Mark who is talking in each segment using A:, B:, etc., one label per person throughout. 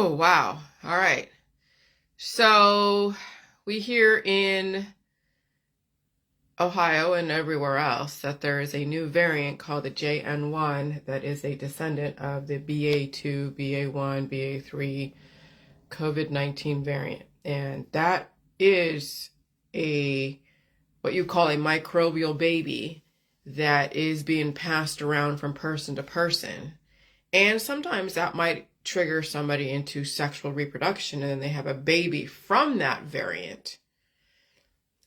A: Oh, wow. All right. So we hear in Ohio and everywhere else that there is a new variant called the JN1 that is a descendant of the BA2, BA1, BA3 COVID-19 variant. And that is a what you call a microbial baby that is being passed around from person to person. And sometimes that might trigger somebody into sexual reproduction and then they have a baby from that variant.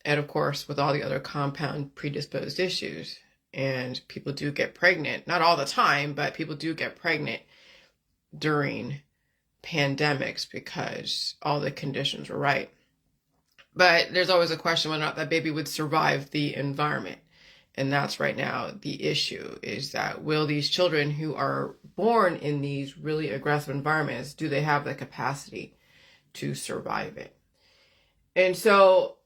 A: And of course, with all the other compound predisposed issues. And people do get pregnant, not all the time, but people do get pregnant during pandemics because all the conditions were right. But there's always a question whether or not that baby would survive the environment. And that's right now the issue, is that will these children who are born in these really aggressive environments, do they have the capacity to survive it? And so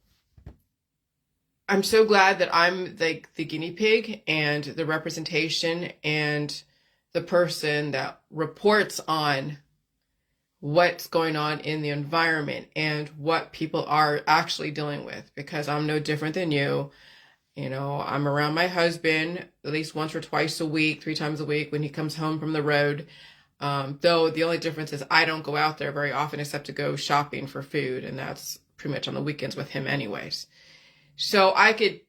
A: I'm so glad that I'm like the guinea pig and the representation and the person that reports on what's going on in the environment and what people are actually dealing with, because I'm no different than you. You know, I'm around my husband at least once or twice a week, 3 times a week when he comes home from the road. Though the only difference is I don't go out there very often except to go shopping for food. And that's pretty much on the weekends with him anyways. So I could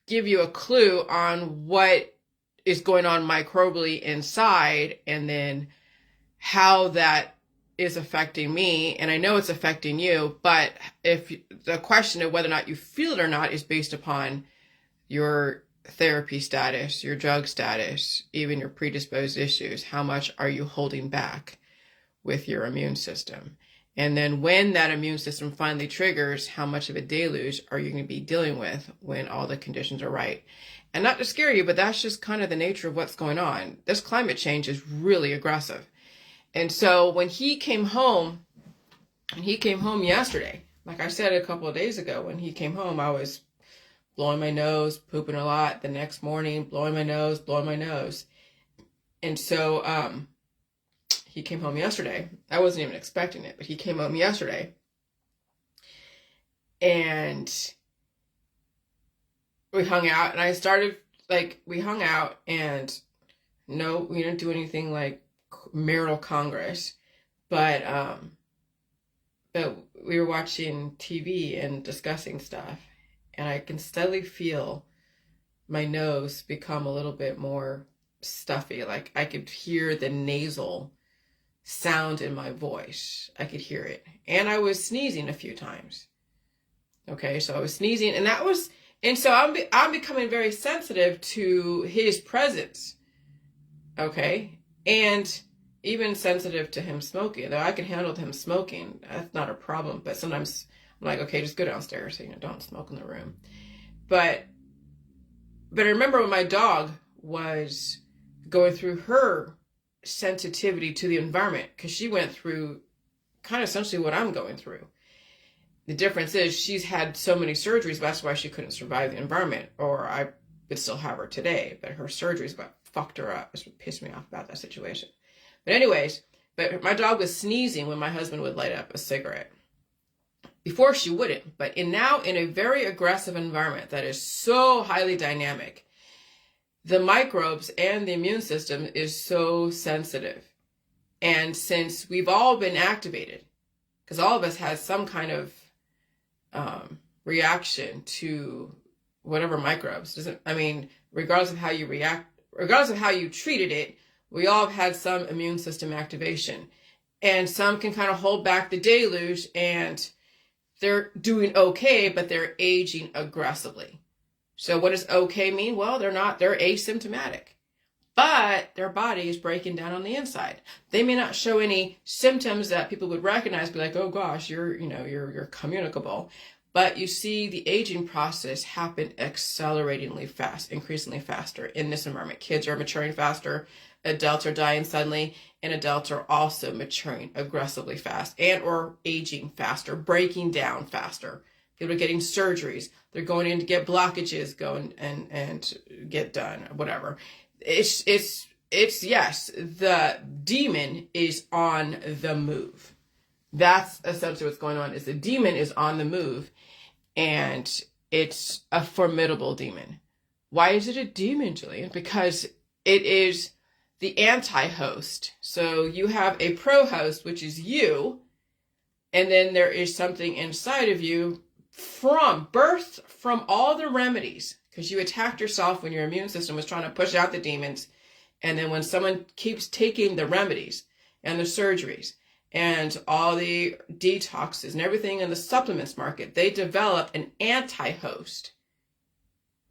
A: give you a clue on what is going on microbially inside and then how that is affecting me. And I know it's affecting you, but if the question of whether or not you feel it or not is based upon your therapy status, your drug status, even your predisposed issues, how much are you holding back with your immune system? And then when that immune system finally triggers, how much of a deluge are you going to be dealing with when all the conditions are right? And not to scare you, but that's just kind of the nature of what's going on. This climate change is really aggressive. And so when he came home yesterday, like I said a couple of days ago, when he came home, I was blowing my nose, pooping a lot. The next morning, blowing my nose. And so he came home yesterday. I wasn't even expecting it, but he came home yesterday. And we hung out, and we hung out, and no, we didn't do anything like marital congress, but we were watching TV and discussing stuff, and I can steadily feel my nose become a little bit more stuffy. Like I could hear the nasal sound in my voice. I could hear it. And I was sneezing a few times. Okay, so I was sneezing, and so I'm becoming very sensitive to his presence. Okay, and even sensitive to him smoking. Though I can handle him smoking, that's not a problem. But sometimes I'm like, okay, just go downstairs, so don't smoke in the room. But I remember when my dog was going through her sensitivity to the environment, because she went through kind of essentially what I'm going through. The difference is she's had so many surgeries, but that's why she couldn't survive the environment, or I would still have her today. But her surgeries about fucked her up. That's what pissed me off about that situation. But anyways, my dog was sneezing when my husband would light up a cigarette. Before she wouldn't, but now in a very aggressive environment that is so highly dynamic, the microbes and the immune system is so sensitive. And since we've all been activated, because all of us has some kind of reaction to whatever microbes, regardless of how you react, regardless of how you treated it, we all have had some immune system activation. And some can kind of hold back the deluge and they're doing okay, but they're aging aggressively. So what does okay mean? Well, they're asymptomatic, but their body is breaking down on the inside. They may not show any symptoms that people would recognize, be like, oh gosh, you're communicable. But you see the aging process happen acceleratingly fast, increasingly faster in this environment. Kids are maturing faster, adults are dying suddenly, and adults are also maturing aggressively fast and or aging faster, breaking down faster. People are getting surgeries. They're going in to get blockages, and get done, whatever. It's yes, the demon is on the move. That's essentially what's going on, is the demon is on the move, and it's a formidable demon. Why is it a demon, Jillian? Because it is the anti-host. So you have a pro-host, which is you, and then there is something inside of you from birth, from all the remedies, because you attacked yourself when your immune system was trying to push out the demons. And then when someone keeps taking the remedies and the surgeries and all the detoxes and everything in the supplements market, they develop an anti-host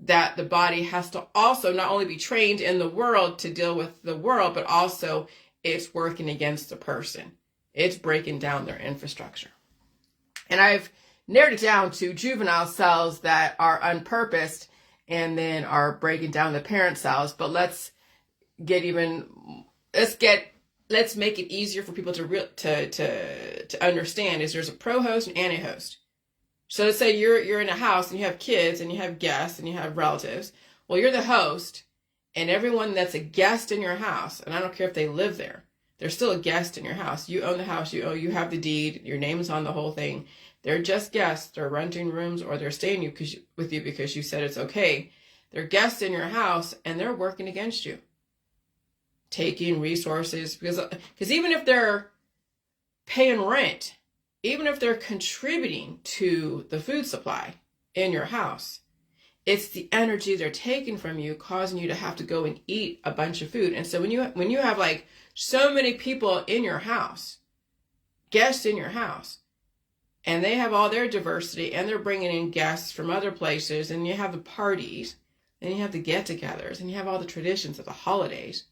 A: that the body has to also not only be trained in the world to deal with the world, but also it's working against the person. It's breaking down their infrastructure. And I've narrowed it down to juvenile cells that are unpurposed and then are breaking down the parent cells. But let's make it easier for people to understand, is there's a pro-host and anti-host. So let's say you're in a house and you have kids and you have guests and you have relatives. Well, you're the host, and everyone that's a guest in your house, and I don't care if they live there, they're still a guest in your house. You own the house, you have the deed, your name's on the whole thing. They're just guests. They're renting rooms, or they're staying with you because you said it's okay. They're guests in your house, and they're working against you, taking resources, because even if they're paying rent, even if they're contributing to the food supply in your house, it's the energy they're taking from you, causing you to have to go and eat a bunch of food. And so when you have like so many people in your house, guests in your house, and they have all their diversity, and they're bringing in guests from other places, and you have the parties, and you have the get-togethers, and you have all the traditions of the holidays,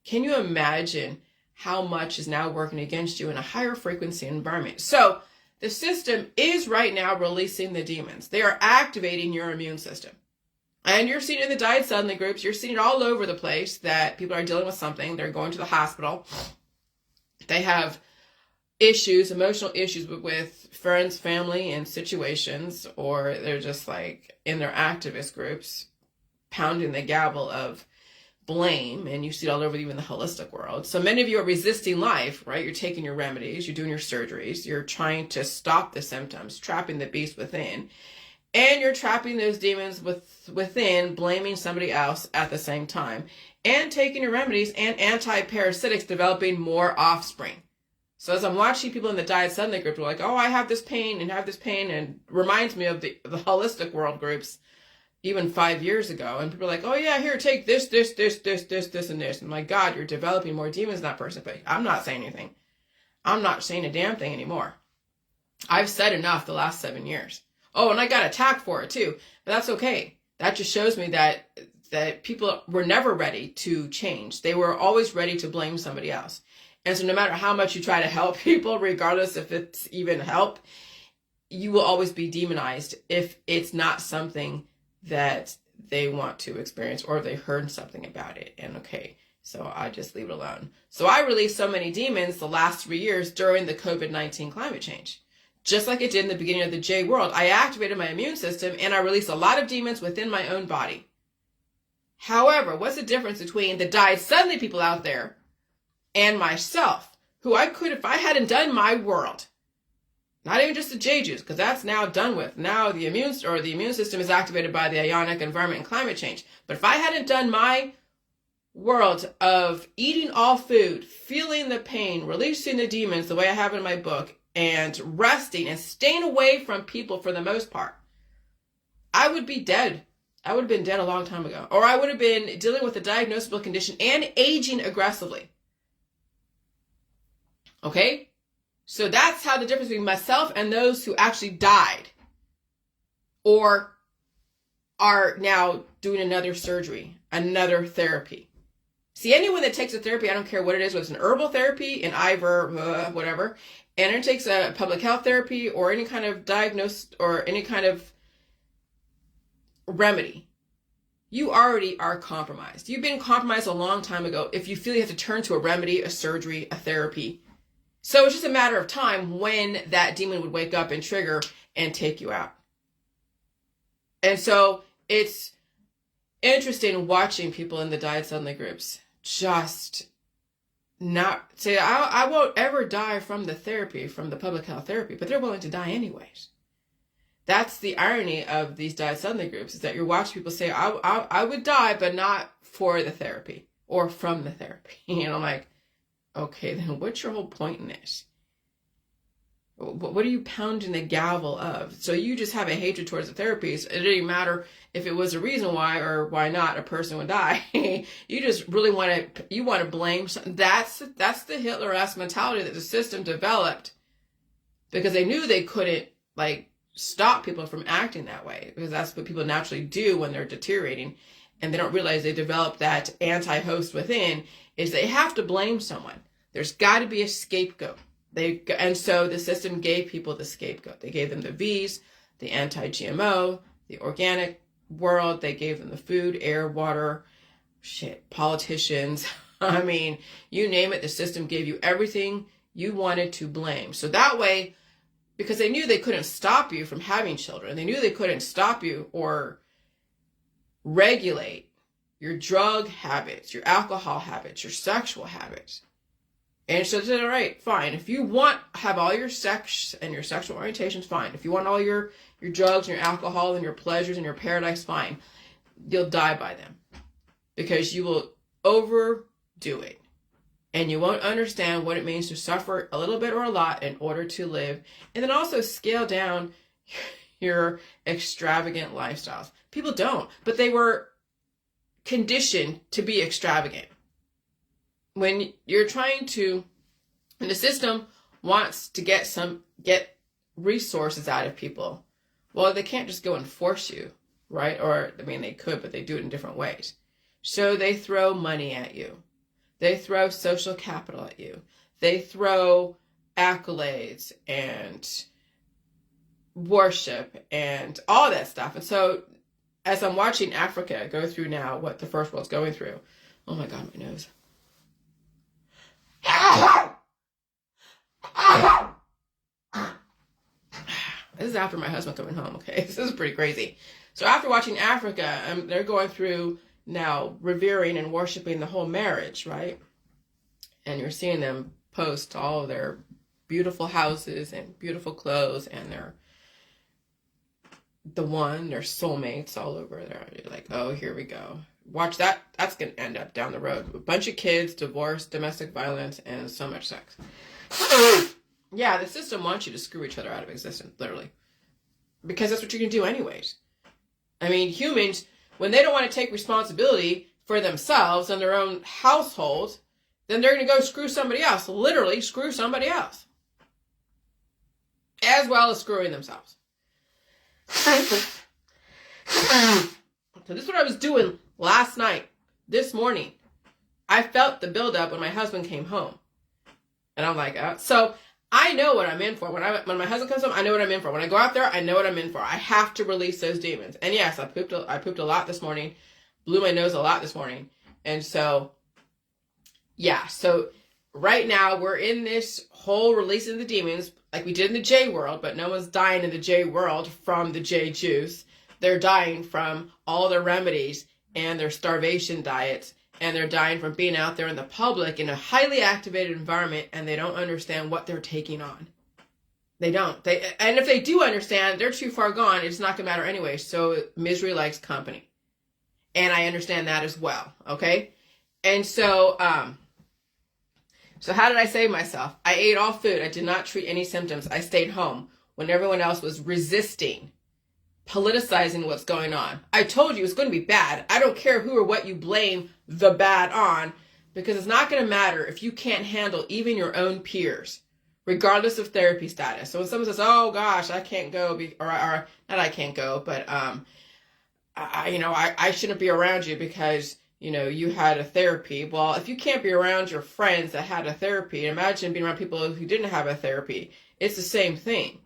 A: can you imagine how much is now working against you in a higher frequency environment? So the system is right now releasing the demons. They are activating your immune system. And you're seeing it in the diet suddenly groups. You're seeing it all over the place that people are dealing with something. They're going to the hospital. They have issues, emotional issues with friends, family, and situations, or they're just like in their activist groups pounding the gavel of blame, and you see it all over, even the holistic world. So many of you are resisting life, right? You're taking your remedies, you're doing your surgeries, you're trying to stop the symptoms, trapping the beast within, and you're trapping those demons within, blaming somebody else at the same time, and taking your remedies and anti-parasitics, developing more offspring. So as I'm watching people in the diet suddenly group, they're like, oh, I have this pain, and reminds me of the holistic world groups even 5 years ago. And people are like, oh yeah, here, take this, and this. And my God, you're developing more demons in that person. But I'm not saying anything. I'm not saying a damn thing anymore. I've said enough the last 7 years. Oh, and I got attacked for it too. But that's okay. That just shows me that people were never ready to change. They were always ready to blame somebody else. And so no matter how much you try to help people, regardless if it's even help, you will always be demonized if it's not something that they want to experience, or if they heard something about it. And okay, so I just leave it alone. So I released so many demons the last 3 years during the COVID-19 climate change. Just like it did in the beginning of the J world, I activated my immune system and I released a lot of demons within my own body. However, what's the difference between the died suddenly people out there and myself, who I could, if I hadn't done my world, not even just the J juice, because that's now done with. Now the immune system is activated by the ionic environment and climate change. But if I hadn't done my world of eating all food, feeling the pain, releasing the demons the way I have in my book, and resting and staying away from people for the most part, I would be dead. I would have been dead a long time ago. Or I would have been dealing with a diagnosable condition and aging aggressively. Okay? So that's how the difference between myself and those who actually died or are now doing another surgery, another therapy. See, anyone that takes a therapy, I don't care what it is, whether it's an herbal therapy, an IV, whatever, and it takes a public health therapy or any kind of diagnosis or any kind of remedy, you already are compromised. You've been compromised a long time ago if you feel you have to turn to a remedy, a surgery, a therapy. So it's just a matter of time when that demon would wake up and trigger and take you out. And so it's interesting watching people in the diet suddenly groups just not say, I won't ever die from the therapy, from the public health therapy, but they're willing to die anyways. That's the irony of these diet suddenly groups, is that you're watching people say, I would die, but not for the therapy or from the therapy. And I'm like, okay, then what's your whole point in this? What are you pounding the gavel of? So you just have a hatred towards the therapies. It didn't matter if it was a reason why or why not a person would die. You just really want to blame. That's the Hitler-esque mentality that the system developed because they knew they couldn't stop people from acting that way, because that's what people naturally do when they're deteriorating, and they don't realize they developed that anti-host within, is they have to blame someone. There's got to be a scapegoat. And so the system gave people the scapegoat. They gave them the V's, the anti-GMO, the organic world. They gave them the food, air, water, politicians. I mean, you name it, the system gave you everything you wanted to blame. So that way, because they knew they couldn't stop you from having children, they knew they couldn't stop you or regulate your drug habits, your alcohol habits, your sexual habits. And so they said, all right, fine. If you have all your sex and your sexual orientations, fine. If you want all your drugs and your alcohol and your pleasures and your paradise, fine. You'll die by them because you will overdo it. And you won't understand what it means to suffer a little bit or a lot in order to live. And then also scale down your extravagant lifestyles. People don't, but they were conditioned to be extravagant. When you're trying to, and the system wants to get resources out of people, well, they can't just go and force you, right? Or, I mean, they could, but they do it in different ways. So they throw money at you. They throw social capital at you. They throw accolades and worship and all that stuff. And so as I'm watching Africa go through now what the first world's going through, oh my God, my nose. This is after my husband coming home, okay? This is pretty crazy. So after watching Africa, they're going through now revering and worshiping the whole marriage, right? And you're seeing them post all of their beautiful houses and beautiful clothes and their soulmates all over there. You're like, oh, here we go. Watch that. That's going to end up down the road. A bunch of kids, divorce, domestic violence, and so much sex. Yeah, the system wants you to screw each other out of existence, literally. Because that's what you're going to do anyways. I mean, humans, when they don't want to take responsibility for themselves and their own household, then they're going to go screw somebody else. Literally screw somebody else. As well as screwing themselves. So this is what I was doing last night, this morning. I felt the buildup when my husband came home. And I'm like, so I know what I'm in for. When my husband comes home, I know what I'm in for. When I go out there, I know what I'm in for. I have to release those demons. And yes, I pooped a lot this morning. Blew my nose a lot this morning. And so, yeah. So right now we're in this whole releasing the demons like we did in the J world, but no one's dying in the J world from the J juice. They're dying from all their remedies and their starvation diets. And they're dying from being out there in the public in a highly activated environment, and they don't understand what they're taking on. They don't. And if they do understand, they're too far gone. It's not going to matter anyway. So misery likes company. And I understand that as well. Okay? And so, so how did I save myself? I ate all food. I did not treat any symptoms. I stayed home when everyone else was resisting, politicizing what's going on. I told you it's going to be bad. I don't care who or what you blame the bad on, because it's not going to matter if you can't handle even your own peers, regardless of therapy status. So when someone says, oh gosh, I can't go, or not I can't go, but I shouldn't be around you because, you had a therapy. Well, if you can't be around your friends that had a therapy, imagine being around people who didn't have a therapy. It's the same thing.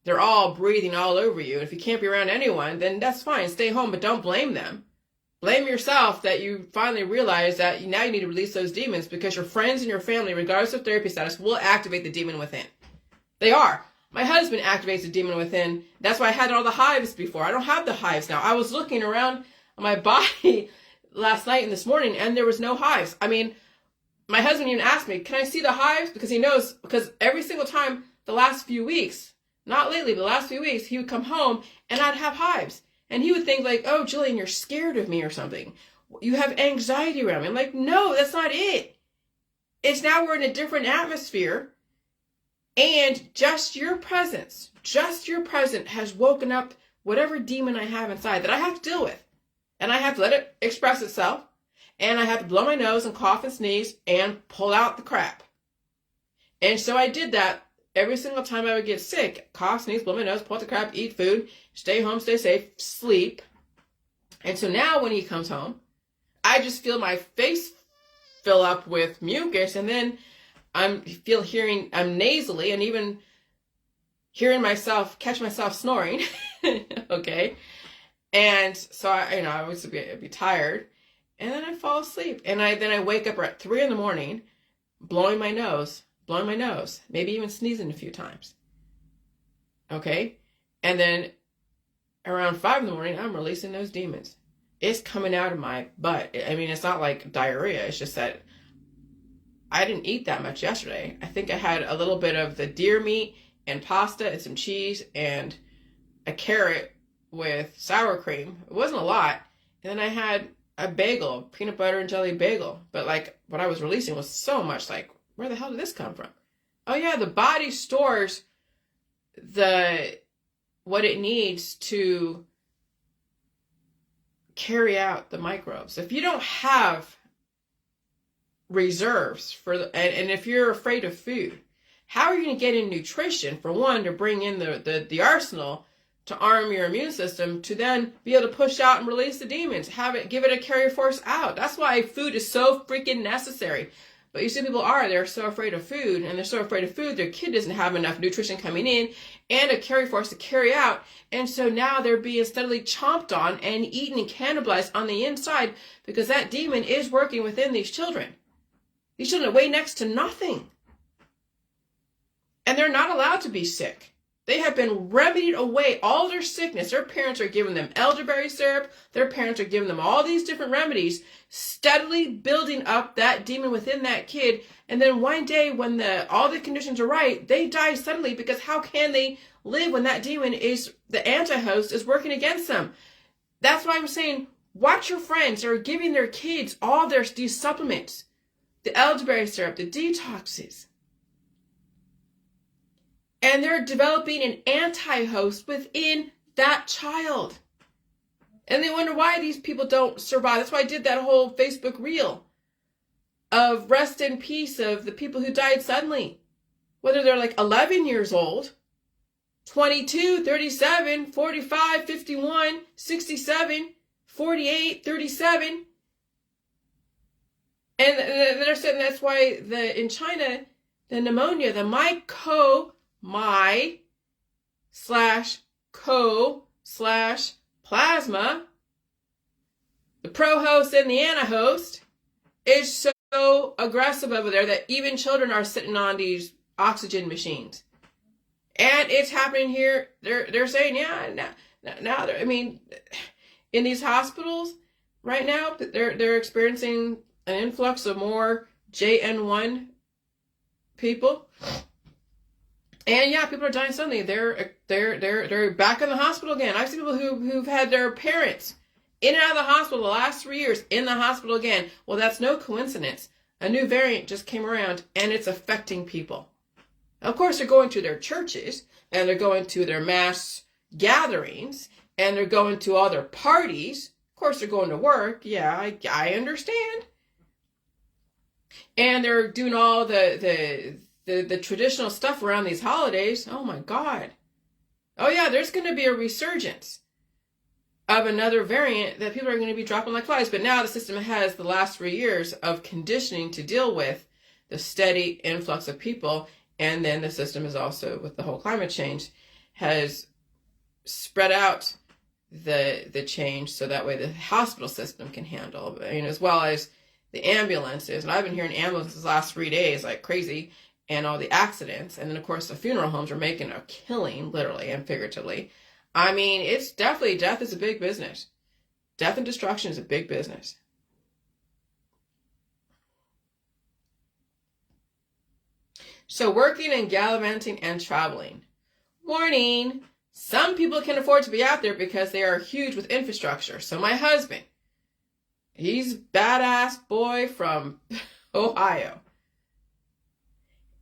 A: They're all breathing all over you. If you can't be around anyone, then that's fine. Stay home, but don't blame them. Blame yourself that you finally realize that now you need to release those demons, because your friends and your family, regardless of therapy status, will activate the demon within. They are. My husband activates the demon within. That's why I had all the hives before. I don't have the hives now. I was looking around my body last night and this morning, and there was no hives. I mean, my husband even asked me, can I see the hives? Because he knows, because every single time the last few weeks, not lately, but the last few weeks, he would come home and I'd have hives. And he would think like, oh, Jillian, you're scared of me or something. You have anxiety around me. I'm like, no, that's not it. It's now we're in a different atmosphere. And just your presence has woken up whatever demon I have inside that I have to deal with. And I have to let it express itself. And I have to blow my nose and cough and sneeze and pull out the crap. And so I did that every single time I would get sick. Cough, sneeze, blow my nose, pull out the crap, eat food, stay home, stay safe, sleep. And so now when he comes home, I just feel my face fill up with mucus, and then I'm nasally and even hearing myself, catch myself snoring. Okay. And so I was be tired, and then I fall asleep, and then I wake up at 3 a.m, blowing my nose, maybe even sneezing a few times. Okay. And then around 5 a.m, I'm releasing those demons. It's coming out of my butt. I mean, it's not like diarrhea. It's just that I didn't eat that much yesterday. I think I had a little bit of the deer meat and pasta and some cheese and a carrot with sour cream. It wasn't a lot. And then I had a bagel, peanut butter and jelly bagel. But like what I was releasing was so much, like, where the hell did this come from? Oh yeah, the body stores what it needs to carry out the microbes. If you don't have reserves and if you're afraid of food, how are you going to get in nutrition, for one, to bring in the arsenal to arm your immune system to then be able to push out and release the demons, give it a carrier force out? That's why food is so freaking necessary. But you see, they're so afraid of food, and they're so afraid of food, their kid doesn't have enough nutrition coming in and a carrier force to carry out. And so now they're being steadily chomped on and eaten and cannibalized on the inside, because that demon is working within these children. These children weigh next to nothing. And they're not allowed to be sick. They have been remedied away all their sickness. Their parents are giving them elderberry syrup. Their parents are giving them all these different remedies, steadily building up that demon within that kid. And then one day when all the conditions are right, they die suddenly, because how can they live when that demon the anti-host is working against them? That's why I'm saying, watch your friends that are giving their kids all these supplements, the elderberry syrup, the detoxes. And they're developing an anti-host within that child. And they wonder why these people don't survive. That's why I did that whole Facebook reel of rest in peace of the people who died suddenly. Whether they're like 11 years old, 22, 37, 45, 51, 67, 48, 37. And they're saying that's why in China, the pneumonia, the my/co/plasma, the pro-host and the anti-host, is so aggressive over there that even children are sitting on these oxygen machines. And it's happening here. They're saying, yeah, now I mean, in these hospitals right now, they're experiencing an influx of more JN1 people. And yeah, people are dying suddenly. They're back in the hospital again. I've seen people who've had their parents in and out of the hospital the last 3 years, in the hospital again. Well, that's no coincidence. A new variant just came around, and it's affecting people. Of course, they're going to their churches, and they're going to their mass gatherings, and they're going to all their parties. Of course, they're going to work. Yeah, I understand. And they're doing all the traditional stuff around these holidays. Oh my God. Oh yeah, there's going to be a resurgence of another variant that people are going to be dropping like flies. But now the system has the last 3 years of conditioning to deal with the steady influx of people. And then the system is also, with the whole climate change, has spread out the change so that way the hospital system can handle, as well as the ambulances. And I've been hearing ambulances the last 3 days like crazy, and all the accidents. And then, of course, the funeral homes are making a killing, literally and figuratively. I mean, it's definitely, death is a big business. Death and destruction is a big business. So working and gallivanting and traveling. Warning, some people can afford to be out there because they are huge with infrastructure. So my husband, he's a badass boy from Ohio.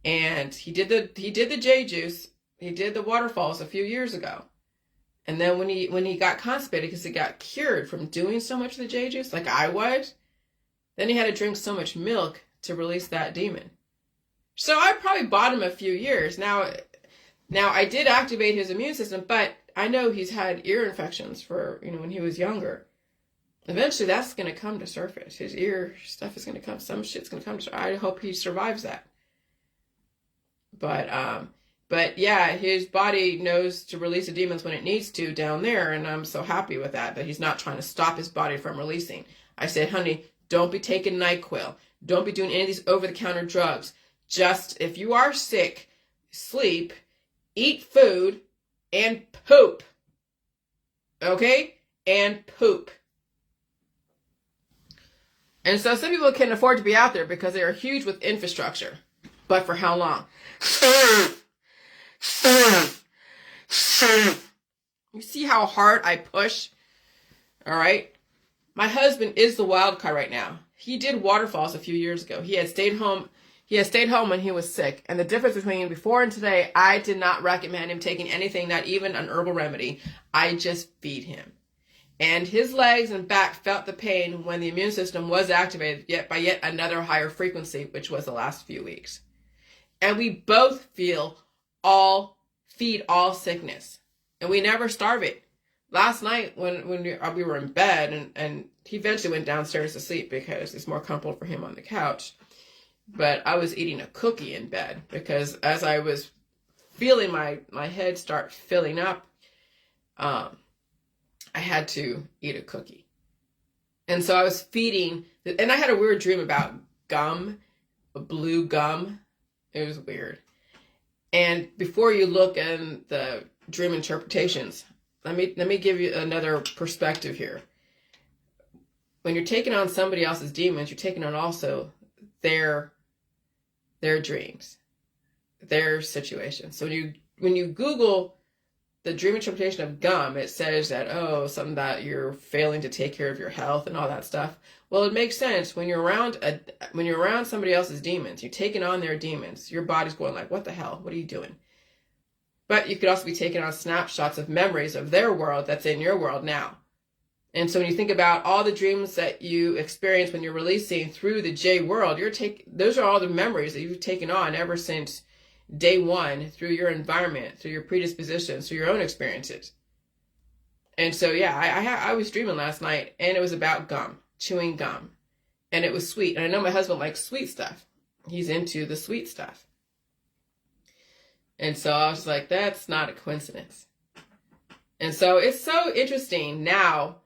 A: And he did the J juice. He did the waterfalls a few years ago. And then when he got constipated because he got cured from doing so much of the J juice, like I was, then he had to drink so much milk to release that demon. So I probably bought him a few years. Now I did activate his immune system, but I know he's had ear infections for, when he was younger. Eventually that's going to come to surface. His ear stuff is going to come. Some shit's going to come to surface. I hope he survives that. But yeah, his body knows to release the demons when it needs to down there, and I'm so happy with that he's not trying to stop his body from releasing. I said, honey, don't be taking NyQuil. Don't be doing any of these over-the-counter drugs. Just, if you are sick, sleep, eat food, and poop. Okay? And poop. And so some people can afford to be out there because they are huge with infrastructure. But for how long? You see how hard I push? All right? My husband is the wild card right now. He did waterfalls a few years ago. He had stayed home when he was sick. And the difference between before and today, I did not recommend him taking anything, not even an herbal remedy. I just feed him. And his legs and back felt the pain when the immune system was activated by yet another higher frequency, which was the last few weeks. And we both feed all sickness. And we never starve it. Last night when we were in bed, and he eventually went downstairs to sleep because it's more comfortable for him on the couch. But I was eating a cookie in bed because as I was feeling my head start filling up, I had to eat a cookie. And so I was feeding, and I had a weird dream about gum, blue gum. It was weird. And before you look in the dream interpretations, let me give you another perspective here. When you're taking on somebody else's demons, you're taking on also their dreams, their situation. So when you Google the dream interpretation of gum, it says that, something that you're failing to take care of your health and all that stuff. Well, it makes sense when you're around somebody else's demons, you're taking on their demons. Your body's going like, what the hell? What are you doing? But you could also be taking on snapshots of memories of their world that's in your world now. And so when you think about all the dreams that you experience when you're releasing through the J world, those are all the memories that you've taken on ever since day one, through your environment, through your predispositions, through your own experiences. And so, yeah, I was dreaming last night, and it was about gum, chewing gum. And it was sweet. And I know my husband likes sweet stuff. He's into the sweet stuff. And so I was like, that's not a coincidence. And so it's so interesting now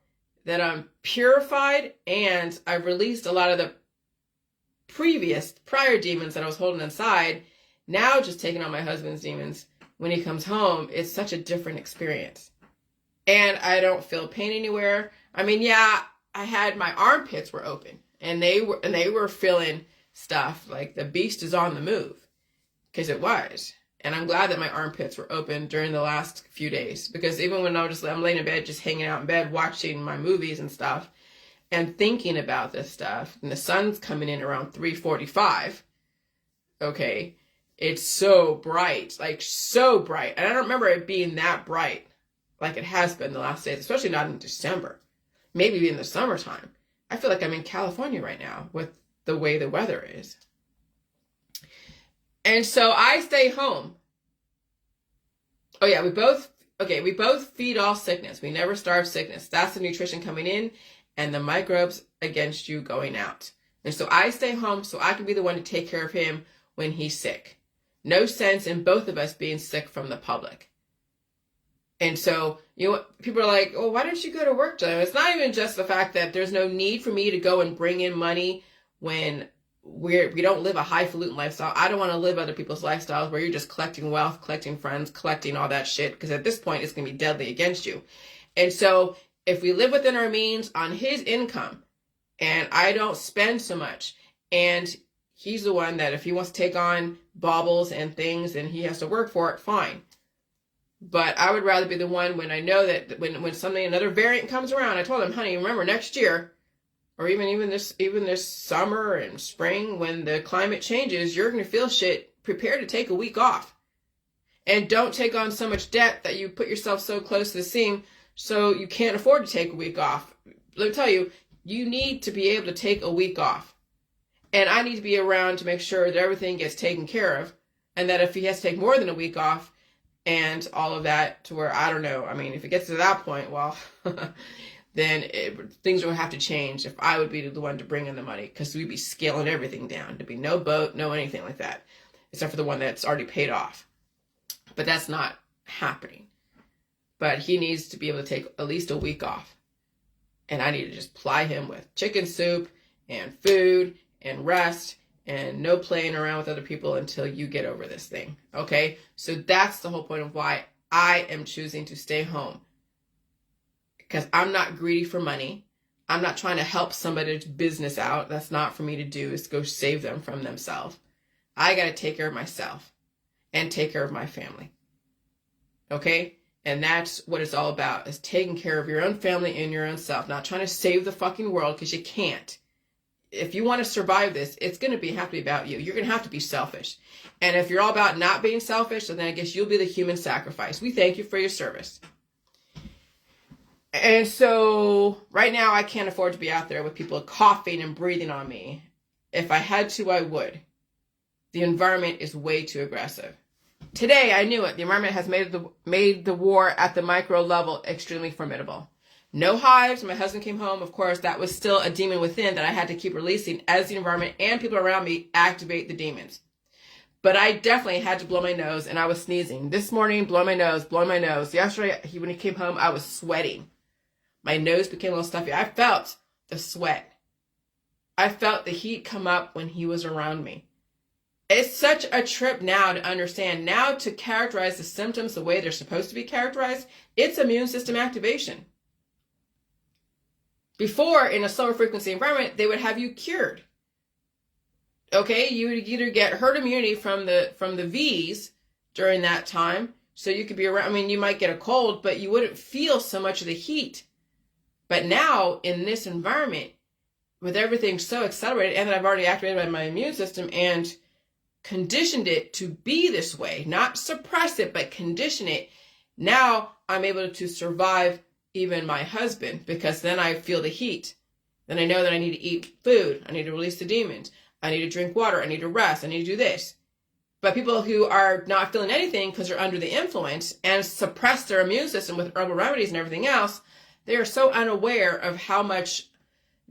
A: that I'm purified and I've released a lot of the prior demons that I was holding inside. Now just taking on my husband's demons when he comes home, it's such a different experience. And I don't feel pain anywhere. I mean, yeah, I had my armpits were open and they were feeling stuff like the beast is on the move, because it was. And I'm glad that my armpits were open during the last few days, because even when I'm laying in bed, just hanging out in bed, watching my movies and stuff and thinking about this stuff, and the sun's coming in around 3:45. Okay. It's so bright, like so bright. And I don't remember it being that bright like it has been the last days, especially not in December, maybe in the summertime. I feel like I'm in California right now with the way the weather is. And so I stay home. Oh yeah, we both feed all sickness. We never starve sickness. That's the nutrition coming in and the microbes against you going out. And so I stay home so I can be the one to take care of him when he's sick. No sense in both of us being sick from the public. And so, people are like, oh, why don't you go to work, Joe? It's not even just the fact that there's no need for me to go and bring in money when we don't live a highfalutin lifestyle. I don't want to live other people's lifestyles where you're just collecting wealth, collecting friends, collecting all that shit, because at this point it's going to be deadly against you. And so if we live within our means on his income and I don't spend so much and he's the one that if he wants to take on baubles and things and he has to work for it, fine. But I would rather be the one when I know that when another variant comes around, I told him, honey, remember next year, or even this summer and spring, when the climate changes, you're going to feel shit. Prepare to take a week off. And don't take on so much debt that you put yourself so close to the seam so you can't afford to take a week off. Let me tell you, you need to be able to take a week off. And I need to be around to make sure that everything gets taken care of. And that if he has to take more than a week off and all of that, to where, I don't know, I mean, if it gets to that point, well, then things will have to change if I would be the one to bring in the money, because we'd be scaling everything down. There'd be no boat, no anything like that, except for the one that's already paid off. But that's not happening. But he needs to be able to take at least a week off. And I need to just ply him with chicken soup and food and rest and no playing around with other people until you get over this thing. Okay? So that's the whole point of why I am choosing to stay home. Because I'm not greedy for money. I'm not trying to help somebody's business out. That's not for me to do, is go save them from themselves. I got to take care of myself and take care of my family. Okay? And that's what it's all about, is taking care of your own family and your own self. Not trying to save the fucking world, because you can't. If you want to survive this, it's going to have to be about you. You're going to have to be selfish. And if you're all about not being selfish, then I guess you'll be the human sacrifice. We thank you for your service. And so right now I can't afford to be out there with people coughing and breathing on me. If I had to, I would. The environment is way too aggressive. Today, I knew it. The environment has made the war at the micro level extremely formidable. No hives. When my husband came home, of course, that was still a demon within that I had to keep releasing as the environment and people around me activate the demons. But I definitely had to blow my nose, and I was sneezing. This morning, blow my nose, blow my nose. Yesterday, when he came home, I was sweating. My nose became a little stuffy. I felt the sweat. I felt the heat come up when he was around me. It's such a trip now to understand, now to characterize the symptoms the way they're supposed to be characterized. It's immune system activation. Before, in a slower frequency environment, they would have you cured. Okay, you would either get herd immunity from the V's during that time, so you could be around. I mean, you might get a cold, but you wouldn't feel so much of the heat. But now, in this environment, with everything so accelerated, and that I've already activated my immune system and conditioned it to be this way, not suppress it, but condition it. Now I'm able to survive even my husband, because then I feel the heat. Then I know that I need to eat food. I need to release the demons. I need to drink water. I need to rest. I need to do this. But people who are not feeling anything because they're under the influence and suppress their immune system with herbal remedies and everything else, they are so unaware of how much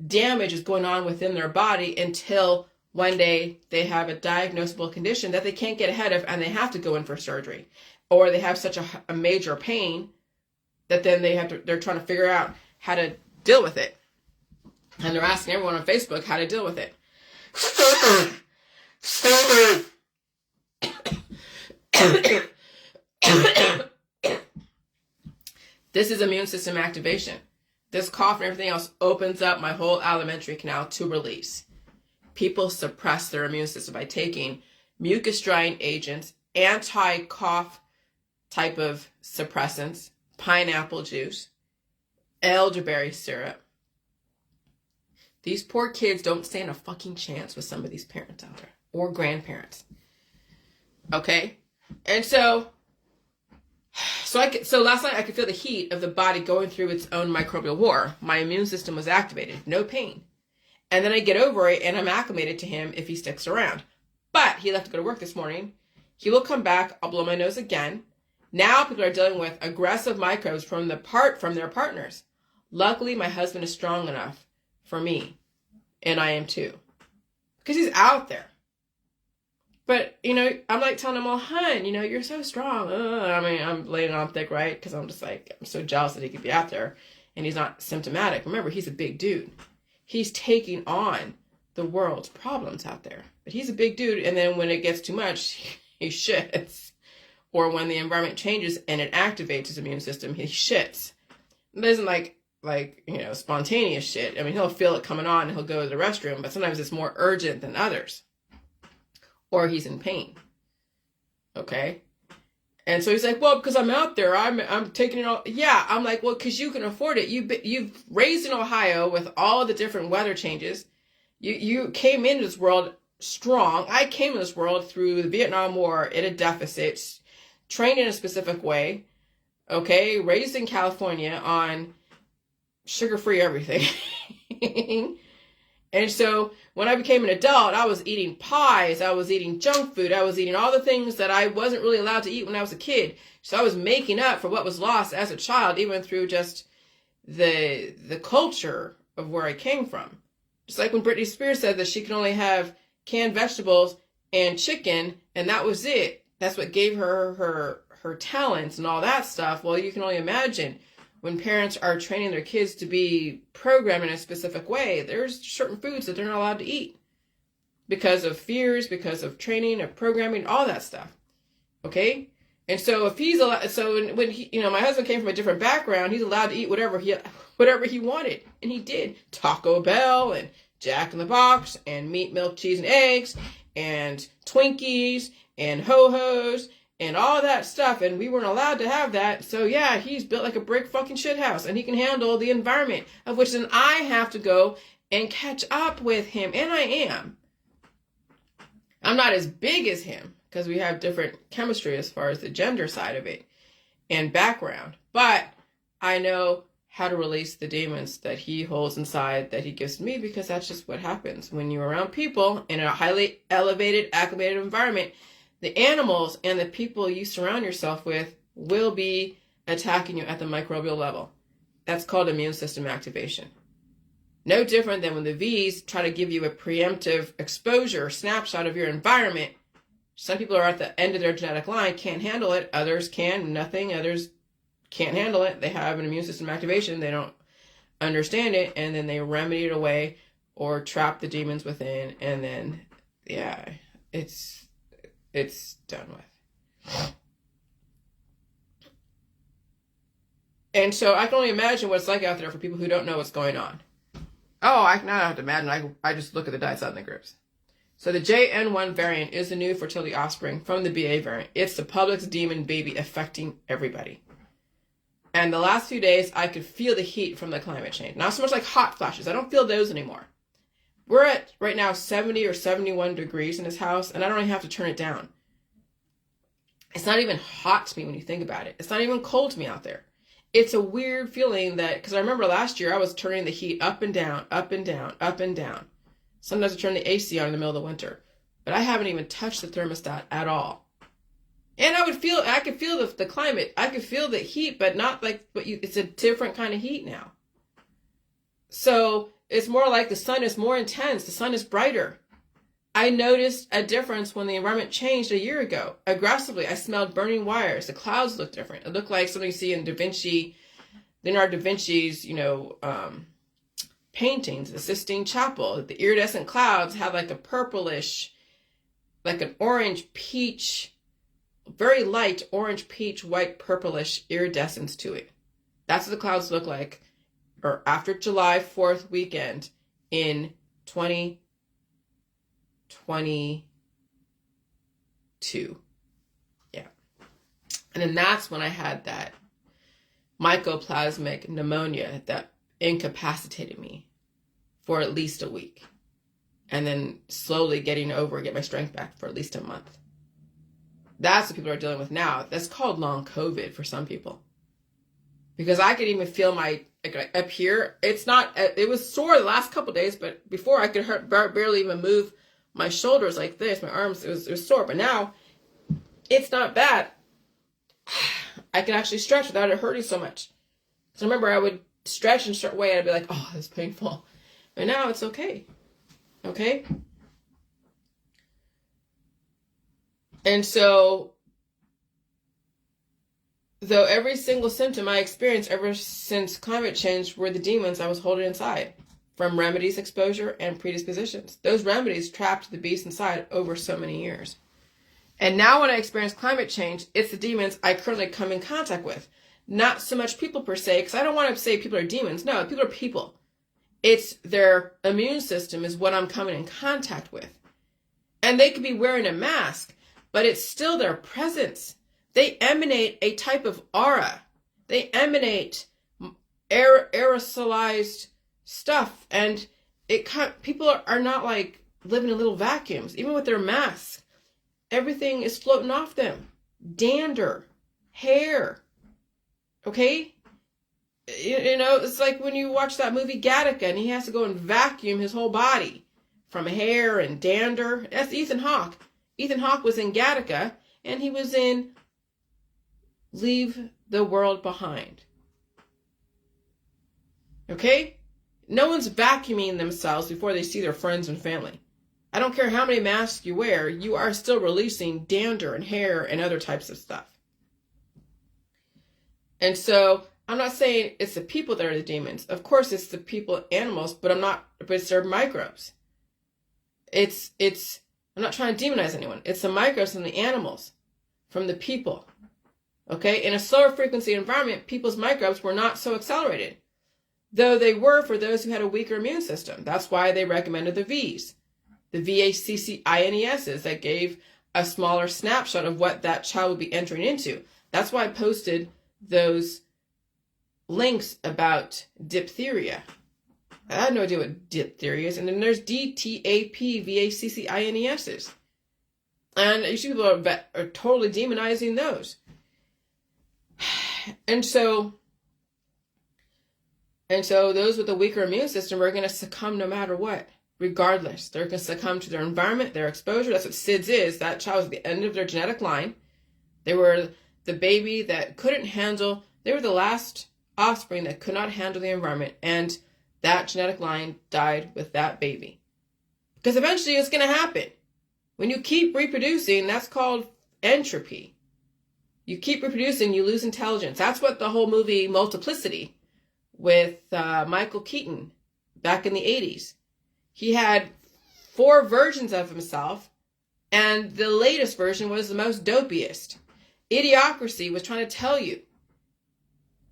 A: damage is going on within their body until one day they have a diagnosable condition that they can't get ahead of, and they have to go in for surgery, or they have such a major pain that then they're trying to figure out how to deal with it. And they're asking everyone on Facebook how to deal with it. This is immune system activation. This cough and everything else opens up my whole alimentary canal to release. People suppress their immune system by taking mucus drying agents, anti-cough type of suppressants, pineapple juice, elderberry syrup. These poor kids don't stand a fucking chance with some of these parents out there, or grandparents. Okay? And so last night I could feel the heat of the body going through its own microbial war. My immune system was activated, no pain. And then I get over it and I'm acclimated to him if he sticks around. But he left to go to work this morning. He will come back. I'll blow my nose again. Now people are dealing with aggressive microbes from their partners. Luckily, my husband is strong enough for me. And I am too. Because he's out there. But, I'm like telling him, well, hun, you're so strong. I'm laying on thick, right? Because I'm just like, I'm so jealous that he could be out there. And he's not symptomatic. Remember, he's a big dude. He's taking on the world's problems out there. But he's a big dude, and then when it gets too much, he shits. Or when the environment changes and it activates his immune system, he shits. It isn't like spontaneous shit. I mean, he'll feel it coming on and he'll go to the restroom, but sometimes it's more urgent than others. or he's in pain. Okay? And so he's like, well, because I'm out there, I'm taking it all. Yeah, I'm like, well, because you can afford it. You've raised in Ohio with all the different weather changes. You came into this world strong. I came in this world through the Vietnam War at a deficit, trained in a specific way. Okay, raised in California on sugar-free everything. And so when I became an adult, I was eating pies, I was eating junk food, I was eating all the things that I wasn't really allowed to eat when I was a kid. So I was making up for what was lost as a child, even through just the culture of where I came from. Just like when Britney Spears said that she could only have canned vegetables and chicken, and that was it. That's what gave her her talents and all that stuff. Well, you can only imagine when parents are training their kids to be programmed in a specific way, there's certain foods that they're not allowed to eat because of fears, because of training, of programming, all that stuff. Okay? And so if he's allowed, so when he, my husband came from a different background, he's allowed to eat whatever he wanted. And he did. Taco Bell and Jack in the Box and meat, milk, cheese, and eggs and Twinkies and Ho-Hos and all that stuff, and we weren't allowed to have that. So yeah, he's built like a brick fucking shithouse, and he can handle the environment, of which then I have to go and catch up with him, and I am. I'm not as big as him, because we have different chemistry as far as the gender side of it, and background, but I know how to release the demons that he holds inside, that he gives me, because that's just what happens when you're around people in a highly elevated, acclimated environment. The animals and the people you surround yourself with will be attacking you at the microbial level. That's called immune system activation. No different than when the V's try to give you a preemptive exposure snapshot of your environment. Some people are at the end of their genetic line, can't handle it. Others can, nothing. Others can't handle it. They have an immune system activation. They don't understand it, and then they remedy it away or trap the demons within, and then, yeah, it's done with. And so I can only imagine what it's like out there for people who don't know what's going on. Oh, I don't have to imagine. I just look at the dice out in the groups. So the JN1 variant is the new fertility offspring from the BA variant. It's the public's demon baby affecting everybody. And the last few days, I could feel the heat from the climate change. Not so much like hot flashes. I don't feel those anymore. We're at, right now, 70 or 71 degrees in this house, and I don't even have to turn it down. It's not even hot to me when you think about it. It's not even cold to me out there. It's a weird feeling that, because I remember last year I was turning the heat up and down, up and down, up and down. Sometimes I turn the AC on in the middle of the winter. But I haven't even touched the thermostat at all. And I could feel the climate. I could feel the heat, but not like it's a different kind of heat now. So it's more like the sun is more intense. The sun is brighter. I noticed a difference when the environment changed a year ago. Aggressively, I smelled burning wires. The clouds looked different. It looked like something you see in Leonardo da Vinci's, paintings, the Sistine Chapel. The iridescent clouds had like a purplish, like an orange peach, very light orange peach, white purplish iridescence to it. That's what the clouds look like, or after July 4th weekend in 2022. Yeah. And then that's when I had that mycoplasmic pneumonia that incapacitated me for at least a week. And then slowly get my strength back for at least a month. That's what people are dealing with now. That's called long COVID for some people. Because I could even feel my, up here, it was sore the last couple of days, but before I could barely even move my shoulders like this, my arms, it was sore. But now, it's not bad. I can actually stretch without it hurting so much. Because I remember I would stretch in a certain way, and I'd be like, oh, that's painful. But now it's okay. Okay? And so, though every single symptom I experienced ever since climate change were the demons I was holding inside, from remedies, exposure, and predispositions. Those remedies trapped the beast inside over so many years. And now when I experience climate change, it's the demons I currently come in contact with. Not so much people per se, because I don't want to say people are demons. No, people are people. It's their immune system is what I'm coming in contact with. And they could be wearing a mask, but it's still their presence. They emanate a type of aura. They emanate aerosolized stuff. And people are not like living in little vacuums. Even with their masks, everything is floating off them. Dander, hair, okay? You know, it's like when you watch that movie Gattaca and he has to go and vacuum his whole body from hair and dander. That's Ethan Hawke. Ethan Hawke was in Gattaca and he was in Leave the World Behind. Okay? No one's vacuuming themselves before they see their friends and family. I don't care how many masks you wear, you are still releasing dander and hair and other types of stuff. And so I'm not saying it's the people that are the demons. Of course, it's the people, animals, but it's their microbes. I'm not trying to demonize anyone. It's the microbes from the animals, from the people. Okay? In a slower frequency environment, people's microbes were not so accelerated, though they were for those who had a weaker immune system. That's why they recommended the Vs, the VACCINESs that gave a smaller snapshot of what that child would be entering into. That's why I posted those links about diphtheria. I had no idea what diphtheria is. And then there's DTAPVACCINESs. And you see people are totally demonizing those. And so those with a weaker immune system are going to succumb no matter what, regardless. They're going to succumb to their environment, their exposure. That's what SIDS is. That child was at the end of their genetic line. They were the baby that couldn't handle, they were the last offspring that could not handle the environment. And that genetic line died with that baby. Because eventually it's going to happen. When you keep reproducing, that's called entropy. You keep reproducing, you lose intelligence. That's what the whole movie Multiplicity with Michael Keaton back in the 80s. He had 4 versions of himself, and the latest version was the most dopiest. Idiocracy was trying to tell you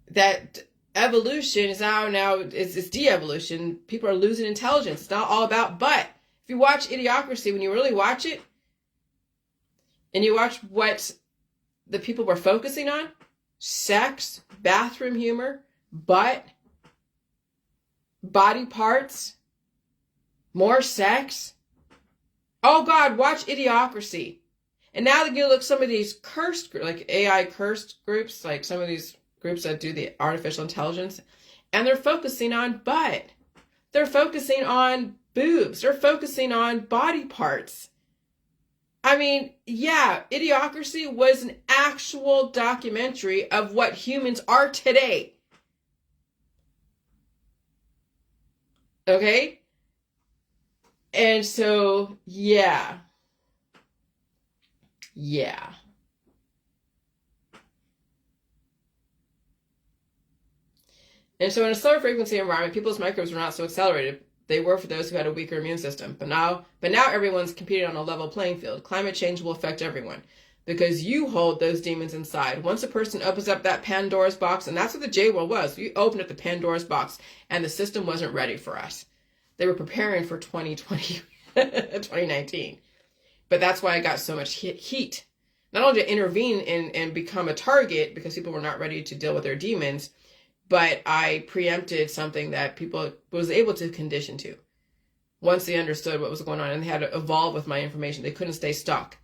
A: that evolution is it's de-evolution. People are losing intelligence. It's not all about but. If you watch Idiocracy, when you really watch it, and you watch what the people were focusing on, sex, bathroom humor, butt, body parts, more sex. Oh God, watch Idiocracy. And now they're going to look some of these cursed, like AI cursed groups, like some of these groups that do the artificial intelligence, and they're focusing on butt. They're focusing on boobs. They're focusing on body parts. I mean, yeah, Idiocracy was an actual documentary of what humans are today. Okay? And so, yeah. Yeah. And so in a slower frequency environment, people's microbes were not so accelerated. They were for those who had a weaker immune system. But now everyone's competing on a level playing field. Climate change will affect everyone because you hold those demons inside. Once a person opens up that Pandora's box, and that's what the J world was. We opened up the Pandora's box and the system wasn't ready for us. They were preparing for 2020, 2019. But that's why I got so much heat. Not only to intervene and become a target because people were not ready to deal with their demons, but I preempted something that people was able to condition to. Once they understood what was going on and they had to evolve with my information, they couldn't stay stuck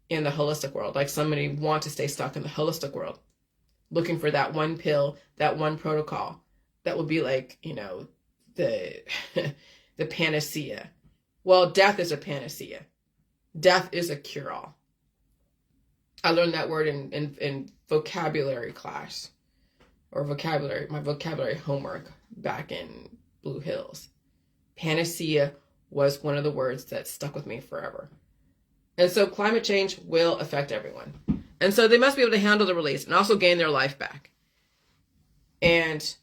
A: in the holistic world. Like somebody want to stay stuck in the holistic world, looking for that one pill, that one protocol that will be like, the the panacea. Well, death is a panacea. Death is a cure-all. I learned that word in vocabulary class, or my vocabulary homework back in Blue Hills. Panacea was one of the words that stuck with me forever. And so climate change will affect everyone. And so they must be able to handle the release and also gain their life back. And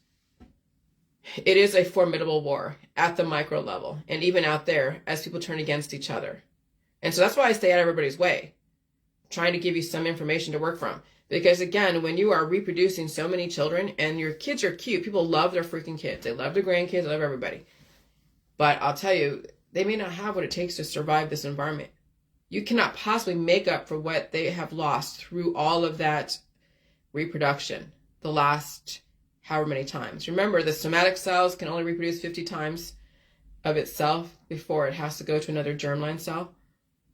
A: it is a formidable war at the micro level and even out there as people turn against each other. And so that's why I stay out of everybody's way, trying to give you some information to work from. Because again, when you are reproducing so many children and your kids are cute, people love their freaking kids. They love their grandkids, they love everybody. But I'll tell you, they may not have what it takes to survive this environment. You cannot possibly make up for what they have lost through all of that reproduction the last however many times. Remember, the somatic cells can only reproduce 50 times of itself before it has to go to another germline cell.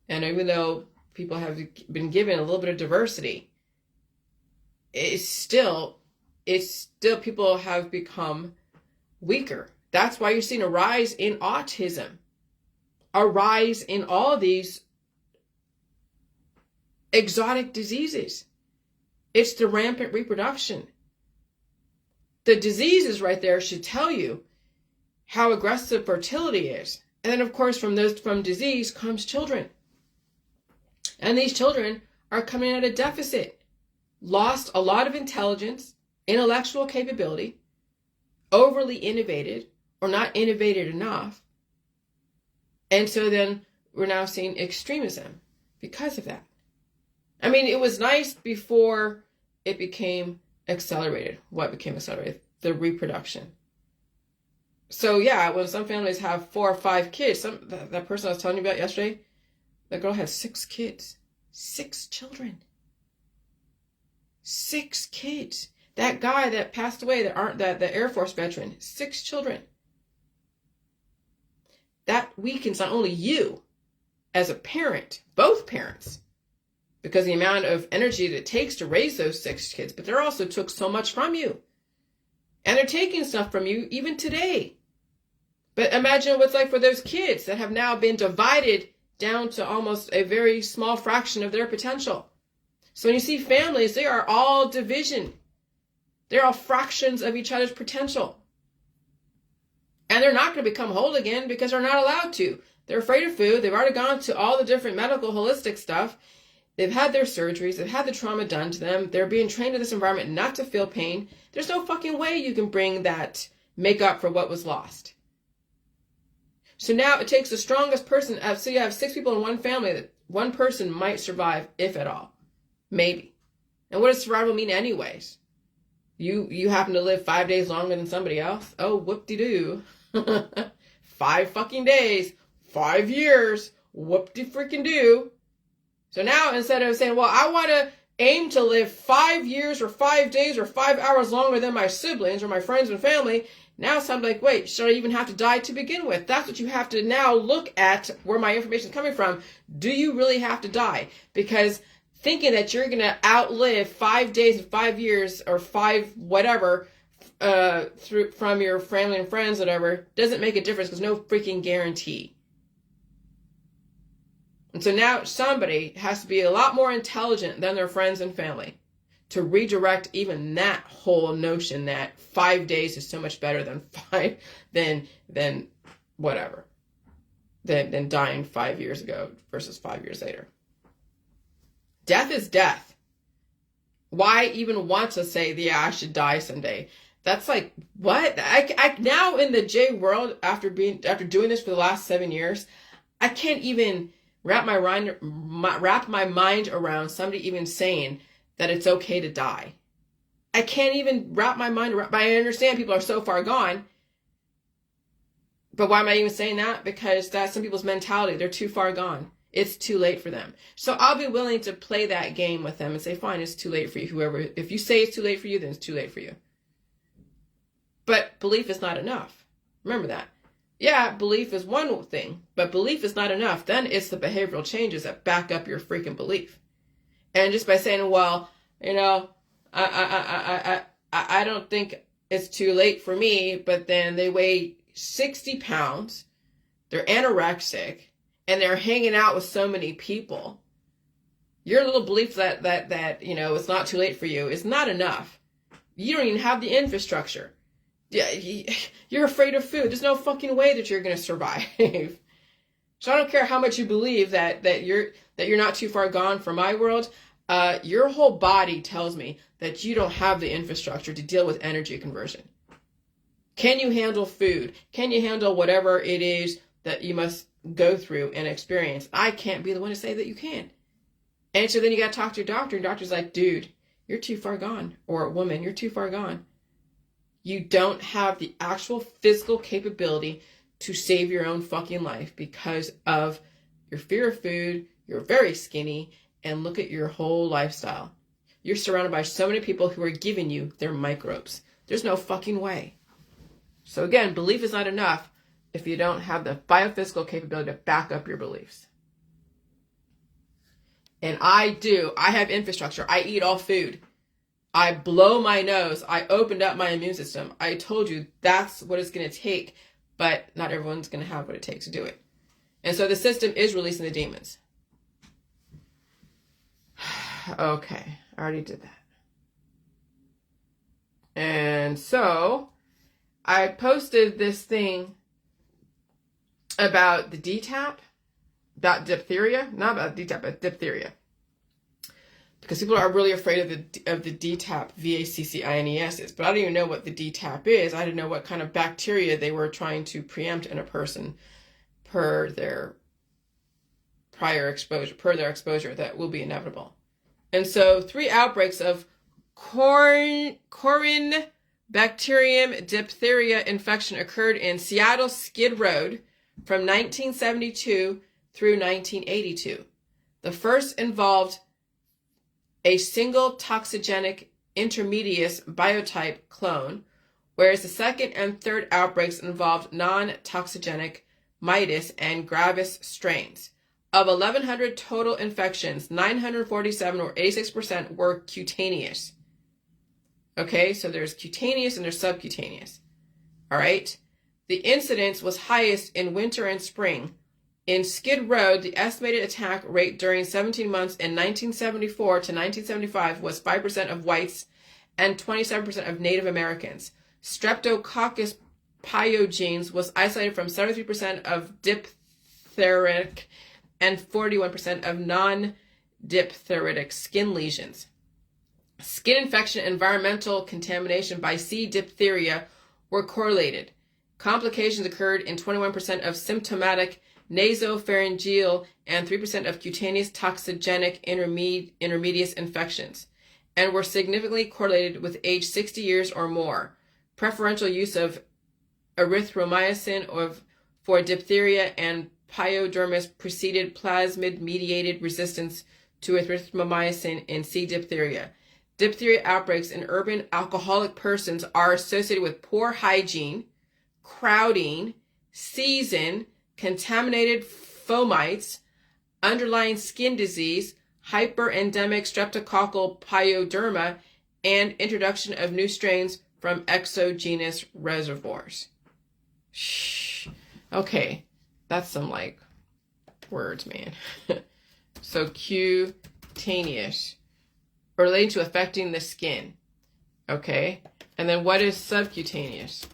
A: And even though people have been given a little bit of diversity, it's still people have become weaker. That's why you're seeing a rise in autism, a rise in all these exotic diseases. It's the rampant reproduction. The diseases right there should tell you how aggressive fertility is. And then, of course, from disease comes children. And these children are coming at a deficit, lost a lot of intelligence, intellectual capability, overly innovated or not innovated enough. And so then we're now seeing extremism because of that. I mean, it was nice before it became accelerated. What became accelerated? The reproduction. So yeah, when some families have 4 or 5 kids, that person I was telling you about yesterday, that girl had 6 kids, 6 children, 6 kids. That guy that passed away, the Air Force veteran, 6 children. That weakens not only you as a parent, both parents, because the amount of energy that it takes to raise those 6 kids, but they also took so much from you. And they're taking stuff from you even today. But imagine what it's like for those kids that have now been divided down to almost a very small fraction of their potential. So when you see families, they are all division. They're all fractions of each other's potential. And they're not going to become whole again because they're not allowed to. They're afraid of food. They've already gone to all the different medical holistic stuff. They've had their surgeries. They've had the trauma done to them. They're being trained in this environment not to feel pain. There's no fucking way you can make up for what was lost. So now it takes the strongest person. So you have 6 people in one family that one person might survive, if at all. Maybe. And what does survival mean anyways? You happen to live 5 days longer than somebody else? Oh, whoop-de-doo. 5 fucking days. 5 years. Whoop-de-freaking-do. So now instead of saying, well, I want to aim to live 5 years or 5 days or 5 hours longer than my siblings or my friends and family, now it's like, wait, should I even have to die to begin with? That's what you have to now look at where my information is coming from. Do you really have to die? Because thinking that you're going to outlive 5 days and 5 years or 5 whatever from your family and friends, whatever, doesn't make a difference because no freaking guarantee. And so now somebody has to be a lot more intelligent than their friends and family to redirect even that whole notion that 5 days is so much better than than dying 5 years ago versus 5 years later. Death is death. Why even want to say, yeah, I should die someday? That's like, what? I now in the J world, after doing this for the last 7 years, I can't even wrap my mind around somebody even saying that it's okay to die. I can't even wrap my mind around, but I understand people are so far gone. But why am I even saying that? Because that's some people's mentality. They're too far gone. It's too late for them. So I'll be willing to play that game with them and say, fine, it's too late for you. If you say it's too late for you, then it's too late for you. But belief is not enough. Remember that. Yeah, belief is one thing, but belief is not enough. Then it's the behavioral changes that back up your freaking belief. And just by saying, well, I don't think it's too late for me, but then they weigh 60 pounds, they're anorexic, and they're hanging out with so many people. Your little belief that it's not too late for you is not enough. You don't even have the infrastructure. Yeah, you're afraid of food. There's no fucking way that you're going to survive. So I don't care how much you believe that you're not too far gone from my world. Your whole body tells me that you don't have the infrastructure to deal with energy conversion. Can you handle food? Can you handle whatever it is that you must go through and experience? I can't be the one to say that you can. And so then you got to talk to your doctor, and doctor's like, dude, you're too far gone. Or woman, you're too far gone. You don't have the actual physical capability to save your own fucking life because of your fear of food, you're very skinny, and look at your whole lifestyle. You're surrounded by so many people who are giving you their microbes. There's no fucking way. So again, belief is not enough if you don't have the biophysical capability to back up your beliefs. And I do. I have infrastructure. I eat all food. I blow my nose. I opened up my immune system. I told you that's what it's going to take, but not everyone's going to have what it takes to do it. And so the system is releasing the demons. Okay, I already did that. And so I posted this thing about the DTaP, about diphtheria, not about DTaP, but diphtheria. Because people are really afraid of the DTaP, VACCINES is, but I don't even know what the DTaP is. I didn't know what kind of bacteria they were trying to preempt in a person per their prior exposure, per their exposure that will be inevitable. And so 3 outbreaks of Corynebacterium diphtheria infection occurred in Seattle Skid Road from 1972 through 1982. The first involved a single toxigenic intermediate biotype clone, whereas the second and third outbreaks involved non-toxigenic mitis and gravis strains. Of 1,100 total infections, 947 or 86% were cutaneous. Okay, so there's cutaneous and there's subcutaneous. All right. The incidence was highest in winter and spring. In Skid Row, the estimated attack rate during 17 months in 1974 to 1975 was 5% of whites and 27% of Native Americans. Streptococcus pyogenes was isolated from 73% of diphtheritic and 41% of non-diphtheritic skin lesions. Skin infection and environmental contamination by C. diphtheria were correlated. Complications occurred in 21% of symptomatic nasopharyngeal and 3% of cutaneous toxigenic intermediate infections, and were significantly correlated with age 60 years or more. Preferential use of erythromycin for diphtheria and pyodermis preceded plasmid-mediated resistance to erythromycin in C. diphtheria. Diphtheria outbreaks in urban alcoholic persons are associated with poor hygiene, crowding, season, contaminated fomites, underlying skin disease, hyperendemic streptococcal pyoderma, and introduction of new strains from exogenous reservoirs. Shh. Okay, that's some like words, man. So cutaneous, relating to affecting the skin. Okay, and then what is subcutaneous?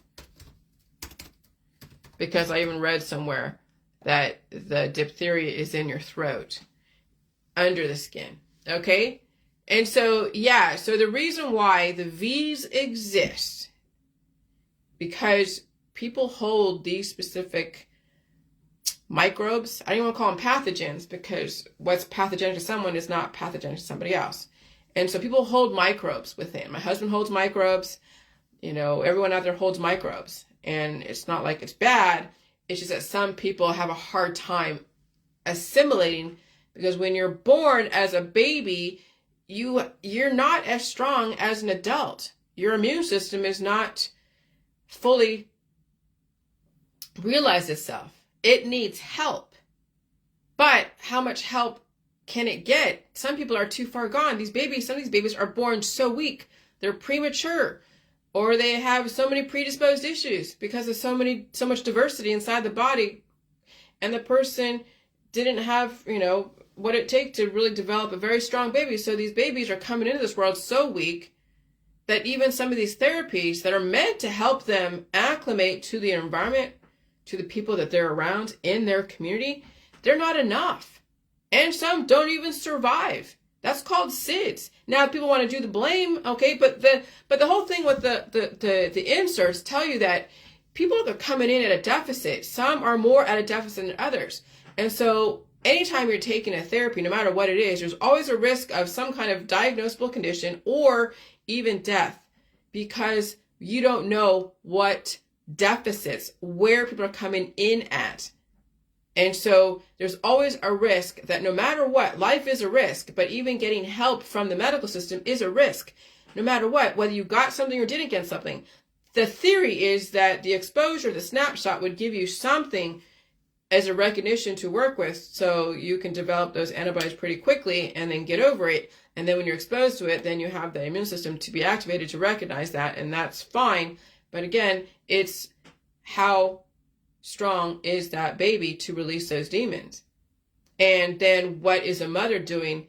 A: Because I even read somewhere that the diphtheria is in your throat, under the skin. Okay? And so, yeah, so the reason why the V's exist, because people hold these specific microbes. I don't even want to call them pathogens, because what's pathogenic to someone is not pathogenic to somebody else. And so people hold microbes within. My husband holds microbes. You know, everyone out there holds microbes. And it's not like it's bad. It's just that some people have a hard time assimilating, because when you're born as a baby, you're not as strong as an adult. Your immune system is not fully realized itself. It needs help. But how much help can it get? Some people are too far gone. Some of these babies are born so weak. They're premature. Or they have so many predisposed issues because of so much diversity inside the body, and the person didn't have, what it takes to really develop a very strong baby. So these babies are coming into this world so weak that even some of these therapies that are meant to help them acclimate to the environment, to the people that they're around in their community, they're not enough. And some don't even survive. That's called SIDS. Now, people want to do the blame, okay, but the whole thing with the inserts tell you that people are coming in at a deficit. Some are more at a deficit than others. And so anytime you're taking a therapy, no matter what it is, there's always a risk of some kind of diagnosable condition or even death, because you don't know what deficits, where people are coming in at. And so there's always a risk that no matter what, life is a risk, but even getting help from the medical system is a risk. No matter what, whether you got something or didn't get something. The theory is that the exposure, the snapshot, would give you something as a recognition to work with, so you can develop those antibodies pretty quickly and then get over it. And then when you're exposed to it, then you have the immune system to be activated to recognize that, and that's fine. But again, it's how strong is that baby to release those demons? And then what is a mother doing,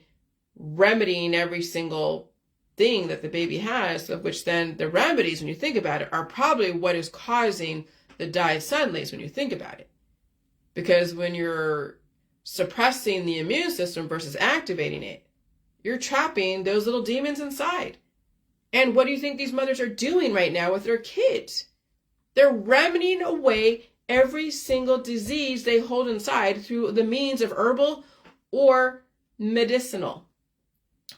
A: remedying every single thing that the baby has, of which then the remedies, when you think about it, are probably what is causing the die suddenly when you think about it. Because when you're suppressing the immune system versus activating it, you're trapping those little demons inside. And what do you think these mothers are doing right now with their kids? They're remedying away every single disease they hold inside through the means of herbal or medicinal.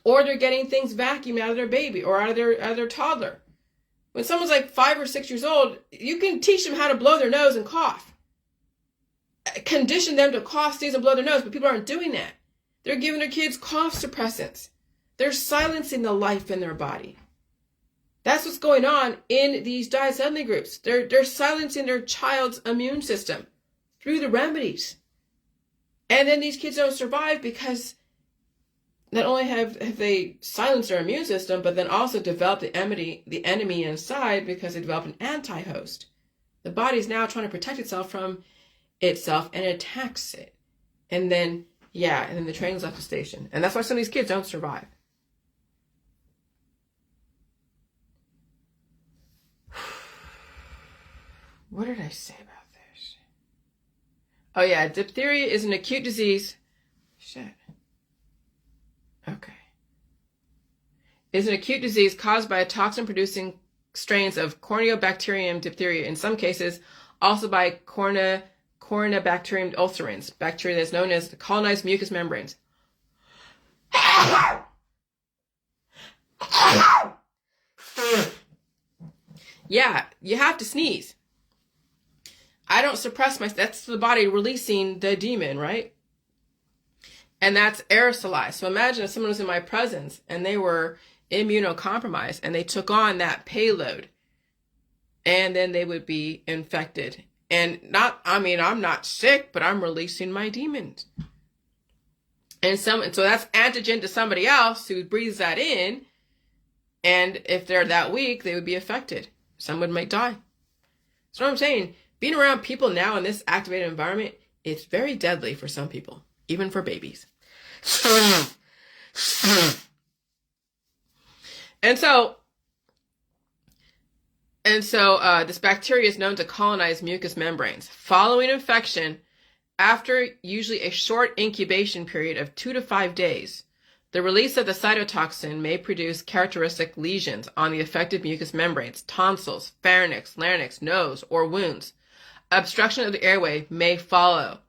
A: Or they're getting things vacuumed out of their baby or out of their toddler. When someone's like 5 or 6 years old, you can teach them how to blow their nose and cough. Condition them to cough, sneeze, and blow their nose, but people aren't doing that. They're giving their kids cough suppressants. They're silencing the life in their body. That's what's going on in these die-suddenly groups. They're silencing their child's immune system through the remedies. And then these kids don't survive because not only have they silenced their immune system, but then also developed the enemy inside because they developed an anti-host. The body's now trying to protect itself from itself and attacks it. And then the train's left the station. And that's why some of these kids don't survive. What did I say about this? Oh yeah, diphtheria is an acute disease. Shit. Okay. Is an acute disease caused by a toxin-producing strains of Corneobacterium diphtheria, in some cases also by Corynebacterium ulcerans, bacteria that's known as the colonized mucous membranes. Yeah, you have to sneeze. I don't suppress that's the body releasing the demon, right? And that's aerosolized. So imagine if someone was in my presence and they were immunocompromised and they took on that payload, and then they would be infected. And I'm not sick, but I'm releasing my demons. And so that's antigen to somebody else who breathes that in. And if they're that weak, they would be affected. Someone might die. That's what I'm saying. Being around people now in this activated environment, it's very deadly for some people, even for babies. And so this bacteria is known to colonize mucous membranes. Following infection, after usually a short incubation period of 2 to 5 days, the release of the cytotoxin may produce characteristic lesions on the affected mucous membranes, tonsils, pharynx, larynx, nose, or wounds. Obstruction of the airway may follow.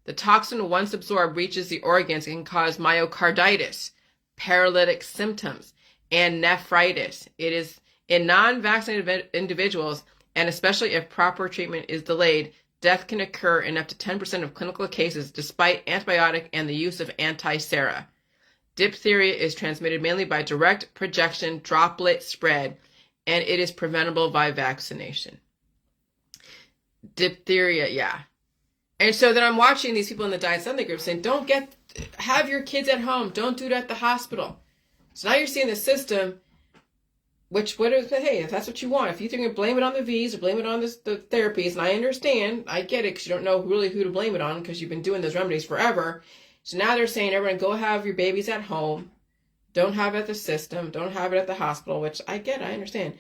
A: The toxin, once absorbed, reaches the organs and can cause myocarditis, paralytic symptoms, and nephritis. It is in non-vaccinated individuals, and especially if proper treatment is delayed, death can occur in up to 10% of clinical cases despite antibiotic and the use of anti-sera. Diphtheria is transmitted mainly by direct projection droplet spread, and it is preventable by vaccination. Diphtheria, yeah. And so then I'm watching these people in the Diet Sunday group saying, have your kids at home. Don't do it at the hospital. So now you're seeing the system, hey, if that's what you want, if you think you blame it on the V's or blame it on the therapies, and I understand, I get it, because you don't know really who to blame it on because you've been doing those remedies forever. So now they're saying, everyone, go have your babies at home. Don't have it at the system. Don't have it at the hospital, which I get, I understand.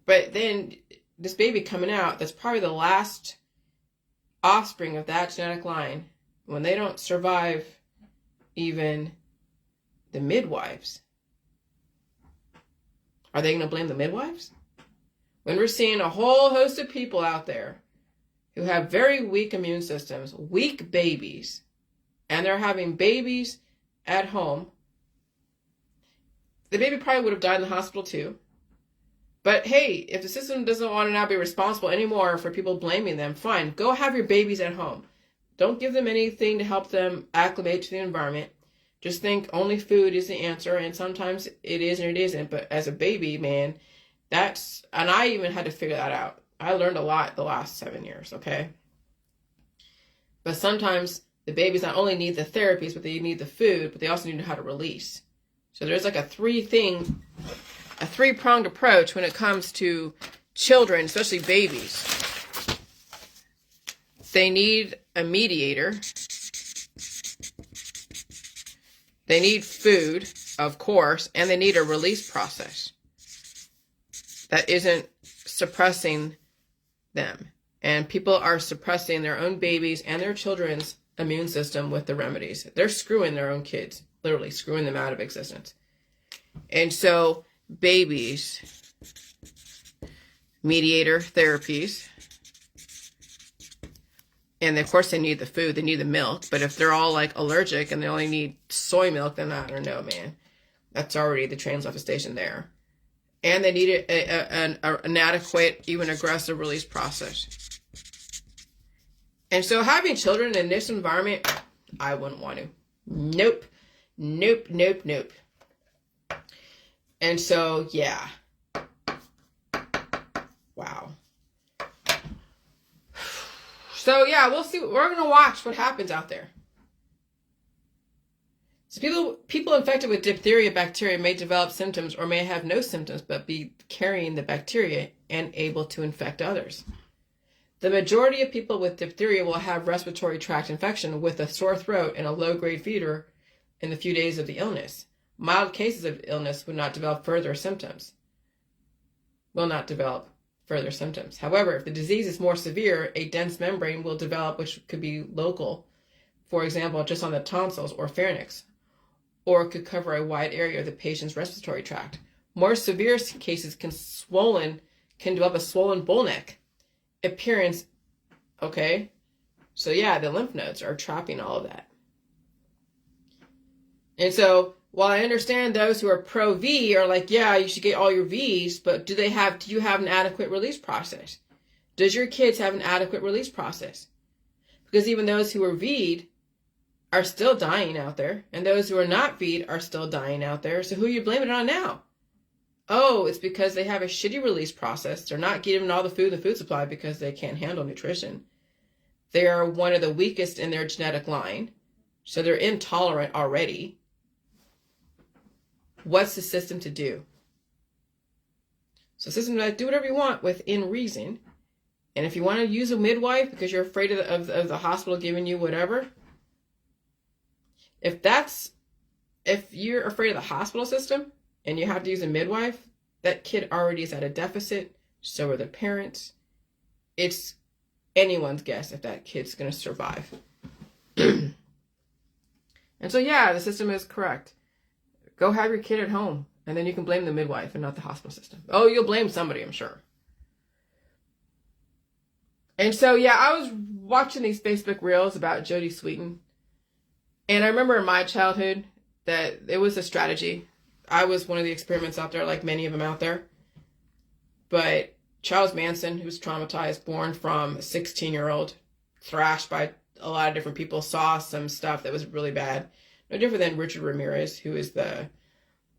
A: But then this baby coming out, that's probably the last offspring of that genetic line, when they don't survive even the midwives, are they going to blame the midwives? When we're seeing a whole host of people out there who have very weak immune systems, weak babies, and they're having babies at home, the baby probably would have died in the hospital too. But hey, if the system doesn't want to now be responsible anymore for people blaming them, fine, go have your babies at home. Don't give them anything to help them acclimate to the environment. Just think only food is the answer, and sometimes it is and it isn't. But as a baby, man, and I even had to figure that out. I learned a lot the last 7 years, okay? But sometimes the babies not only need the therapies, but they need the food, but they also need to know how to release. So there's like a three-pronged approach when it comes to children, especially babies. They need a mediator. They need food, of course, and they need a release process that isn't suppressing them. And people are suppressing their own babies and their children's immune system with the remedies. They're screwing their own kids, literally screwing them out of existence. And so babies, mediator therapies, and of course they need the food, they need the milk. But if they're all like allergic and they only need soy milk, then I don't know, man. That's already the train's left the station there. And they need an adequate, even aggressive release process. And so having children in this environment, I wouldn't want to. Nope. Nope, nope, nope. And so, yeah. Wow. So, yeah, we'll see. We're going to watch what happens out there. So people infected with diphtheria bacteria may develop symptoms or may have no symptoms, but be carrying the bacteria and able to infect others. The majority of people with diphtheria will have respiratory tract infection with a sore throat and a low-grade fever in the few days of the illness. Mild cases of illness will not develop further symptoms. However, if the disease is more severe, a dense membrane will develop, which could be local, for example, just on the tonsils or pharynx, or could cover a wide area of the patient's respiratory tract. More severe cases can develop a swollen bull neck appearance. Okay, so yeah, the lymph nodes are trapping all of that. And so while I understand those who are pro-V are like, yeah, you should get all your Vs, but do you have an adequate release process? Does your kids have an adequate release process? Because even those who are V'd are still dying out there, and those who are not V'd are still dying out there. So who are you blaming it on now? Oh, it's because they have a shitty release process. They're not getting all the food in the food supply because they can't handle nutrition. They are one of the weakest in their genetic line, so they're intolerant already. What's the system to do? So the system is do whatever you want within reason. And if you want to use a midwife because you're afraid of the hospital giving you whatever, if you're afraid of the hospital system and you have to use a midwife, that kid already is at a deficit. So are the parents. It's anyone's guess if that kid's going to survive. And so, yeah, the system is correct. Go have your kid at home, and then you can blame the midwife and not the hospital system. Oh, you'll blame somebody, I'm sure. And so, yeah, I was watching these Facebook reels about Jodie Sweetin. And I remember in my childhood that it was a strategy. I was one of the experiments out there, like many of them out there. But Charles Manson, who was traumatized, born from a 16-year-old, thrashed by a lot of different people, saw some stuff that was really bad. No different than Richard Ramirez, who is the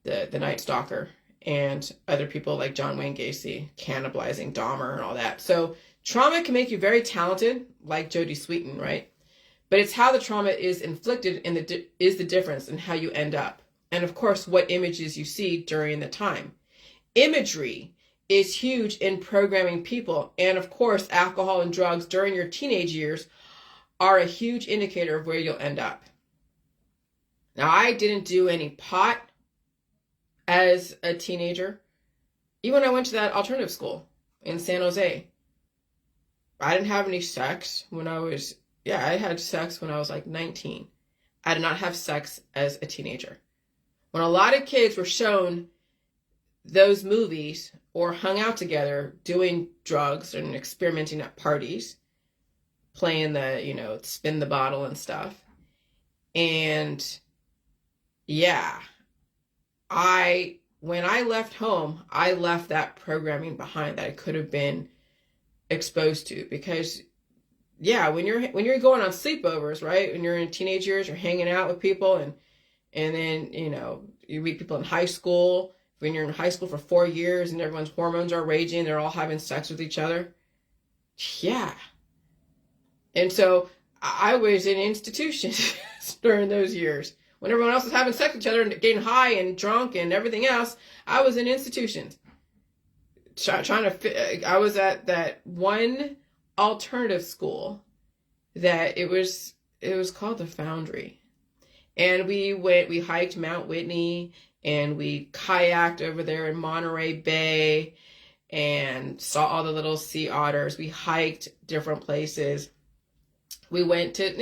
A: Night Stalker, and other people like John Wayne Gacy, cannibalizing Dahmer and all that. So trauma can make you very talented, like Jodie Sweetin, right? But it's how the trauma is inflicted is the difference in how you end up. And of course, what images you see during the time. Imagery is huge in programming people. And of course, alcohol and drugs during your teenage years are a huge indicator of where you'll end up. Now, I didn't do any pot as a teenager. Even when I went to that alternative school in San Jose, I didn't have any sex when I had sex when I was like 19. I did not have sex as a teenager. When a lot of kids were shown those movies or hung out together doing drugs and experimenting at parties, playing the, spin the bottle and stuff. And yeah, when I left home, I left that programming behind that I could have been exposed to, because yeah, when you're going on sleepovers, right? When you're in teenage years, you're hanging out with people, and then you meet people in high school. When you're in high school for 4 years and everyone's hormones are raging, they're all having sex with each other. Yeah. And so I was in institutions during those years. When everyone else was having sex with each other and getting high and drunk and everything else, I was in institutions. I was at that one alternative school that it was called the Foundry. And we hiked Mount Whitney, and we kayaked over there in Monterey Bay and saw all the little sea otters. We hiked different places. We went to,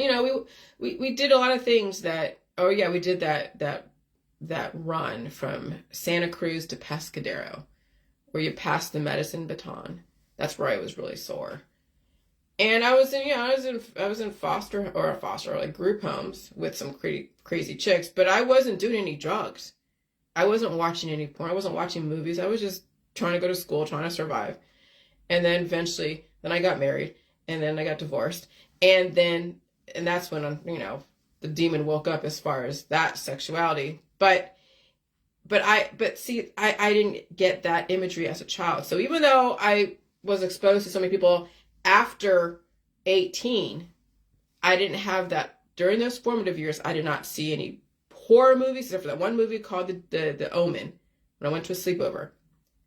A: we did a lot of things that, oh yeah, we did that run from Santa Cruz to Pescadero, where you pass the medicine baton. That's where I was really sore. And I was in foster like group homes with some crazy chicks, but I wasn't doing any drugs. I wasn't watching any porn. I wasn't watching movies. I was just trying to go to school, trying to survive. And then eventually, then I got married, and then I got divorced. And that's when, the demon woke up as far as that sexuality. But see, I didn't get that imagery as a child. So even though I was exposed to so many people after 18, I didn't have that. During those formative years, I did not see any horror movies, except for that one movie called the Omen, when I went to a sleepover.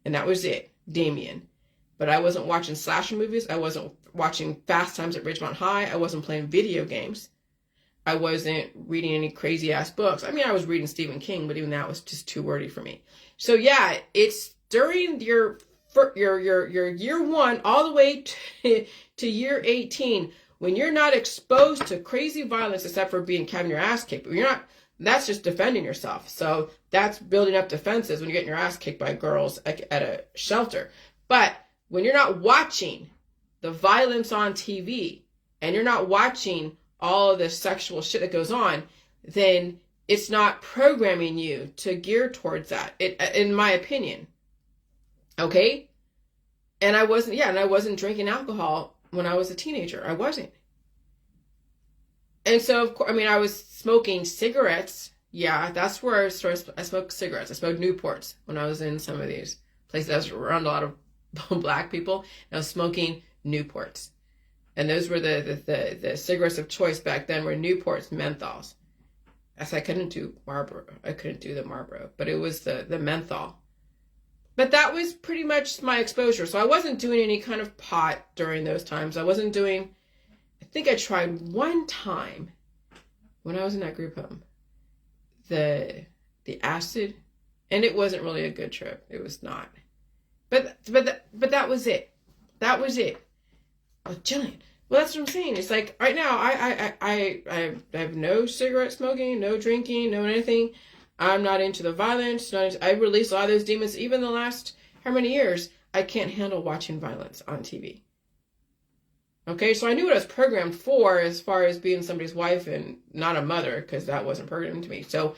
A: And that was it, Damien. But I wasn't watching slasher movies. I wasn't watching Fast Times at Ridgemont High. I wasn't playing video games. I wasn't reading any crazy ass books. I mean, I was reading Stephen King, but even that was just too wordy for me. So yeah, it's during your year one all the way to year 18, when you're not exposed to crazy violence except for having your ass kicked. But you're not. That's just defending yourself. So that's building up defenses when you're getting your ass kicked by girls at a shelter. But when you're not watching the violence on TV, and you're not watching all of the sexual shit that goes on, then it's not programming you to gear towards that, in my opinion. Okay? And I wasn't drinking alcohol when I was a teenager. I wasn't. And so, of course, I was smoking cigarettes. Yeah, that's where I started. I smoked cigarettes. I smoked Newports when I was in some of these places. I was around a lot of black people, and I was smoking Newports. And those were the cigarettes of choice back then, were Newports, menthols. I couldn't do Marlboro. I couldn't do the Marlboro, but it was the menthol. But that was pretty much my exposure. So I wasn't doing any kind of pot during those times. I think I tried one time when I was in that group home, the acid, and it wasn't really a good trip. It was not. But that was it. That was it. Oh, Jillian. Well, that's what I'm saying. It's like right now, I have no cigarette smoking, no drinking, no anything. I'm not into the violence. I released a lot of those demons. Even the last how many years, I can't handle watching violence on TV. Okay, so I knew what I was programmed for as far as being somebody's wife and not a mother, because that wasn't programmed to me. So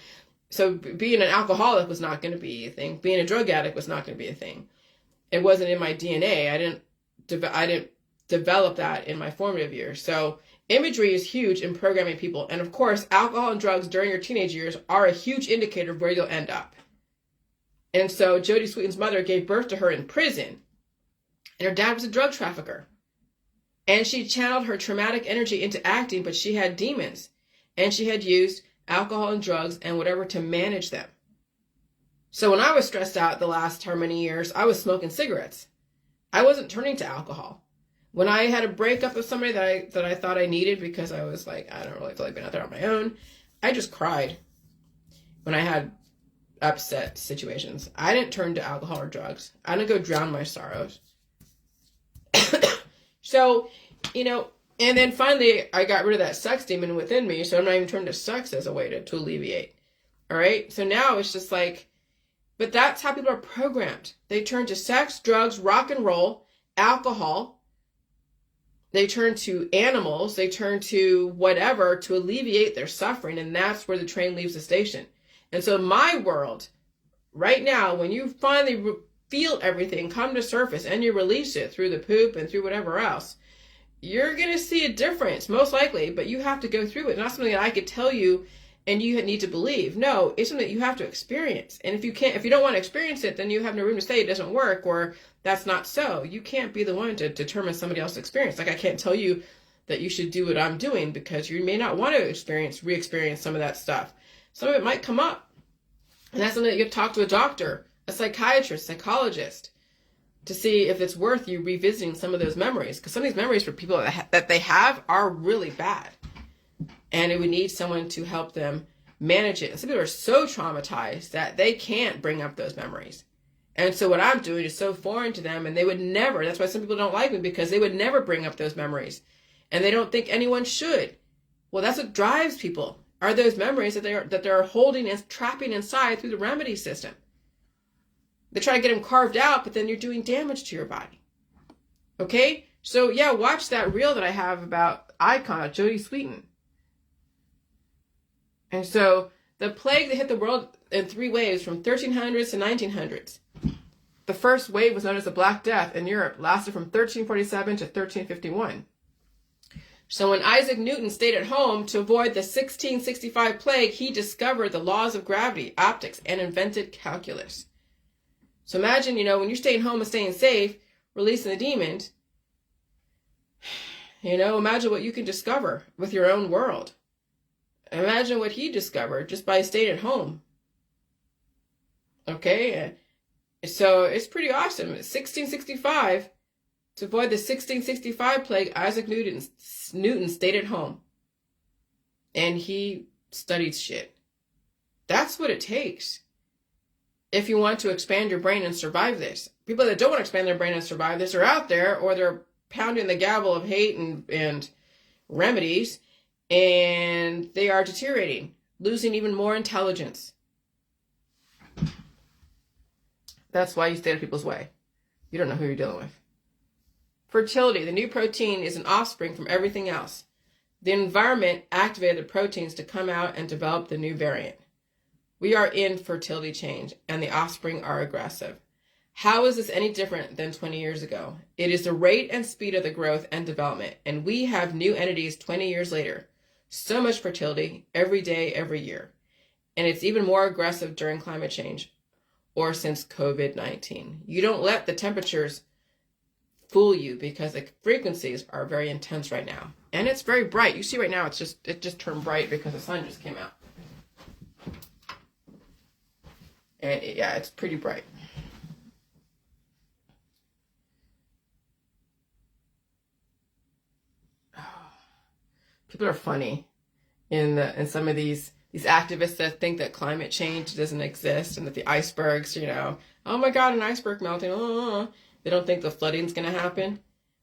A: being an alcoholic was not going to be a thing. Being a drug addict was not going to be a thing. It wasn't in my DNA. I didn't develop that in my formative years. So imagery is huge in programming people. And of course, alcohol and drugs during your teenage years are a huge indicator of where you'll end up. And so Jodie Sweetin's mother gave birth to her in prison, and her dad was a drug trafficker. And she channeled her traumatic energy into acting, but she had demons. And she had used alcohol and drugs and whatever to manage them. So when I was stressed out the last how many years, I was smoking cigarettes. I wasn't turning to alcohol. When I had a breakup with somebody that I thought I needed because I was like, I don't really feel like being out there on my own, I just cried. When I had upset situations, I didn't turn to alcohol or drugs. I didn't go drown my sorrows. So, and then finally I got rid of that sex demon within me, so I'm not even turning to sex as a way to alleviate. All right? So now it's just like, but that's how people are programmed. They turn to sex, drugs, rock and roll, alcohol. They turn to animals. They turn to whatever to alleviate their suffering, and that's where the train leaves the station. And so my world, right now, when you finally feel everything come to surface and you release it through the poop and through whatever else, you're going to see a difference, most likely, but you have to go through it. It's not something that I could tell you and you need to believe. No, it's something that you have to experience. And if you don't want to experience it, then you have no room to say it doesn't work or that's not so. You can't be the one to determine somebody else's experience. Like I can't tell you that you should do what I'm doing because you may not want to re-experience some of that stuff. Some of it might come up. And that's something that you have to talk to a doctor, a psychiatrist, psychologist, to see if it's worth you revisiting some of those memories. Because some of these memories for people that they have are really bad. And it would need someone to help them manage it. And some people are so traumatized that they can't bring up those memories. And so what I'm doing is so foreign to them, and they would never, that's why some people don't like me, because they would never bring up those memories. And they don't think anyone should. Well, that's what drives people, are those memories that they're holding and trapping inside through the remedy system. They try to get them carved out, but then you're doing damage to your body. Okay? So yeah, watch that reel that I have about Icon, Jodie Sweetin. And so the plague that hit the world in 3 waves from 1300s to 1900s. The first wave was known as the Black Death in Europe, lasted from 1347 to 1351. So when Isaac Newton stayed at home to avoid the 1665 plague, he discovered the laws of gravity, optics, and invented calculus. So imagine, when you're staying home and staying safe, releasing the demons, imagine what you can discover with your own world. Imagine what he discovered just by staying at home. Okay? So it's pretty awesome. 1665, to avoid the 1665 plague, Isaac Newton stayed at home. And he studied shit. That's what it takes if you want to expand your brain and survive this. People that don't want to expand their brain and survive this are out there, or they're pounding the gavel of hate and remedies, and they are deteriorating, losing even more intelligence. That's why you stay out of people's way. You don't know who you're dealing with. Fertility. The new protein is an offspring from everything else. The environment activated the proteins to come out and develop the new variant. We are in fertility change, and the offspring are aggressive. How is this any different than 20 years ago? It is the rate and speed of the growth and development, and we have new entities 20 years later. So much fertility every day, every year. And it's even more aggressive during climate change or since COVID-19. You don't let the temperatures fool you because the frequencies are very intense right now. And it's very bright. You see right now, it just turned bright because the sun just came out. And yeah, it's pretty bright. People are funny in some of these activists that think that climate change doesn't exist and that the icebergs, oh my God, an iceberg melting. They don't think the flooding's going to happen.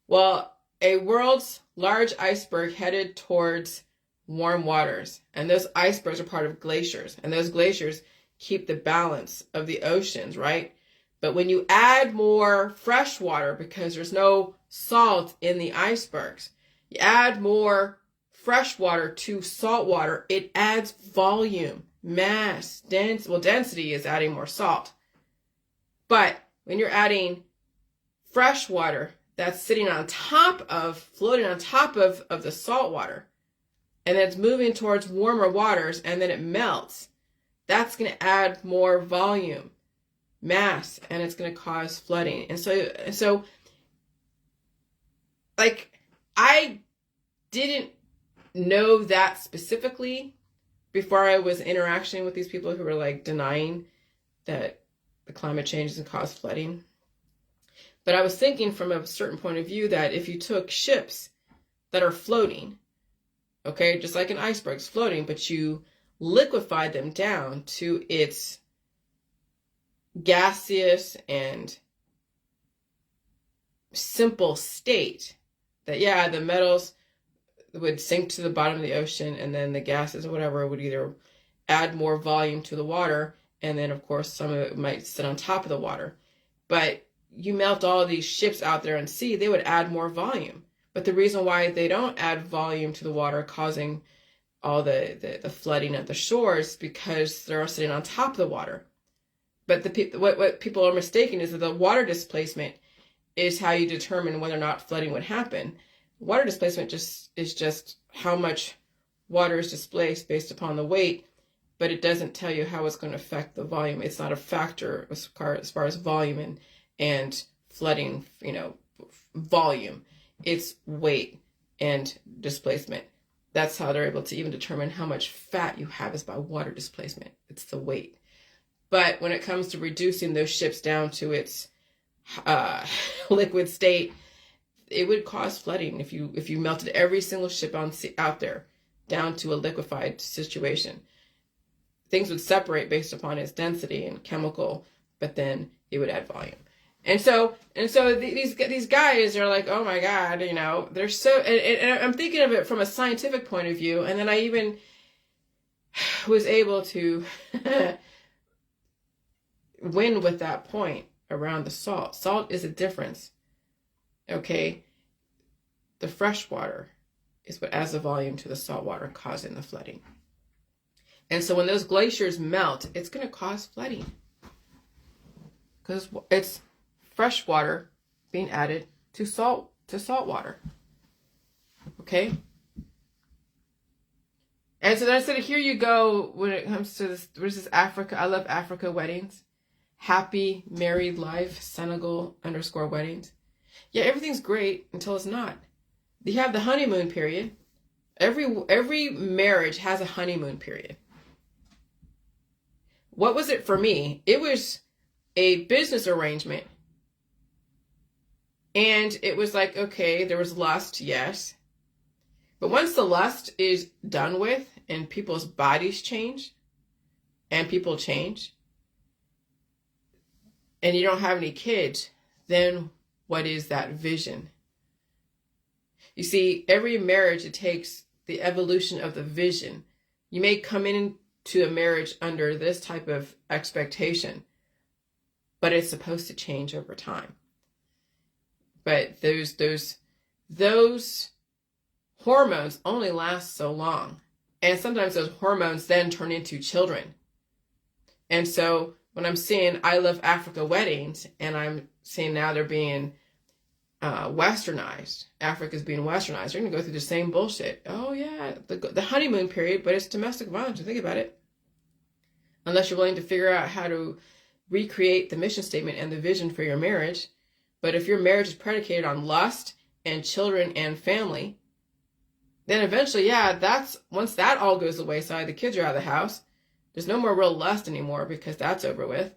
A: Well, a world's large iceberg headed towards warm waters, and those icebergs are part of glaciers, and those glaciers keep the balance of the oceans, right? But when you add more fresh water, because there's no salt in the icebergs, you add more fresh water to salt water, it adds volume, mass, density is adding more salt. But when you're adding fresh water that's floating on top of the salt water, and then it's moving towards warmer waters, and then it melts, that's going to add more volume, mass, and it's going to cause flooding. And so like, I didn't know that specifically before I was interacting with these people who were like denying that the climate change doesn't cause flooding. But I was thinking from a certain point of view that if you took ships that are floating, okay, just like an iceberg's floating, but you liquefied them down to its gaseous and simple state, that yeah, the metals would sink to the bottom of the ocean, and then the gases or whatever would either add more volume to the water, and then of course some of it might sit on top of the water. But you melt all of these ships out there and sea, they would add more volume. But the reason why they don't add volume to the water, causing all the flooding at the shores, because they're sitting on top of the water. But what people are mistaken is that the water displacement is how you determine whether or not flooding would happen. Water displacement is just how much water is displaced based upon the weight, but it doesn't tell you how it's going to affect the volume. It's not a factor as far as volume and flooding, volume. It's weight and displacement. That's how they're able to even determine how much fat you have is by water displacement. It's the weight. But when it comes to reducing those ships down to its liquid state, it would cause flooding if you melted every single ship out there down to a liquefied situation. Things would separate based upon its density and chemical, but then it would add volume. And so these guys are like, oh my God, they're so, and I'm thinking of it from a scientific point of view. And then I even was able to win with that point around the salt. Salt is a difference. Okay. The fresh water is what adds the volume to the salt water, causing the flooding. And so when those glaciers melt, it's going to cause flooding because it's fresh water being added to salt water. Okay. And so then I said, here you go when it comes to this. What is this? Africa. I love Africa weddings. Happy married life, Senegal _weddings. Yeah, everything's great until it's not. You have the honeymoon period. Every marriage has a honeymoon period. What was it for me? It was a business arrangement. And it was like, okay, there was lust, yes. But once the lust is done with and people's bodies change and people change and you don't have any kids, then what is that vision? You see, every marriage, it takes the evolution of the vision. You may come into a marriage under this type of expectation, but it's supposed to change over time. But those hormones only last so long. And sometimes those hormones then turn into children. And so when I'm seeing I Love Africa weddings, and I'm seeing now they're being westernized, Africa's being westernized, they're going to go through the same bullshit. Oh yeah, the honeymoon period, but it's domestic violence. Think about it. Unless you're willing to figure out how to recreate the mission statement and the vision for your marriage. But if your marriage is predicated on lust and children and family, then eventually, once that all goes the wayside, the kids are out of the house, there's no more real lust anymore because that's over with.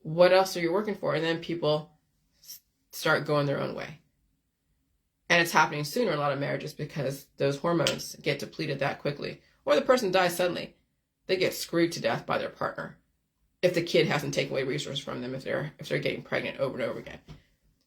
A: What else are you working for? And then people start going their own way. And it's happening sooner in a lot of marriages because those hormones get depleted that quickly. Or the person dies suddenly. They get screwed to death by their partner if the kid hasn't taken away resources from them, if they're getting pregnant over and over again.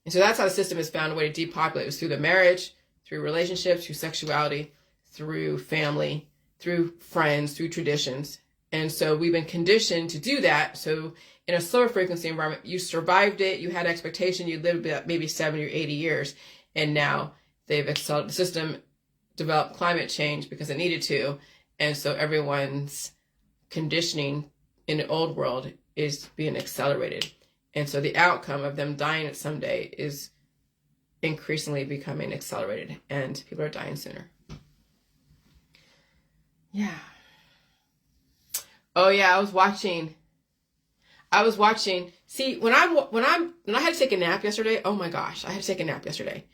A: And so that's how the system has found a way to depopulate. It was through the marriage, through relationships, through sexuality, through family, through friends, through traditions. And so we've been conditioned to do that. So in a slower frequency environment, you survived it, you had expectation, you lived maybe 70 or 80 years, and now they've accelerated. The system developed climate change because it needed to. And so everyone's conditioning in the old world is being accelerated. And so the outcome of them dying someday is increasingly becoming accelerated, and people are dying sooner. Yeah. Oh yeah, I was watching. See, when I had to take a nap yesterday, oh my gosh, I had to take a nap yesterday.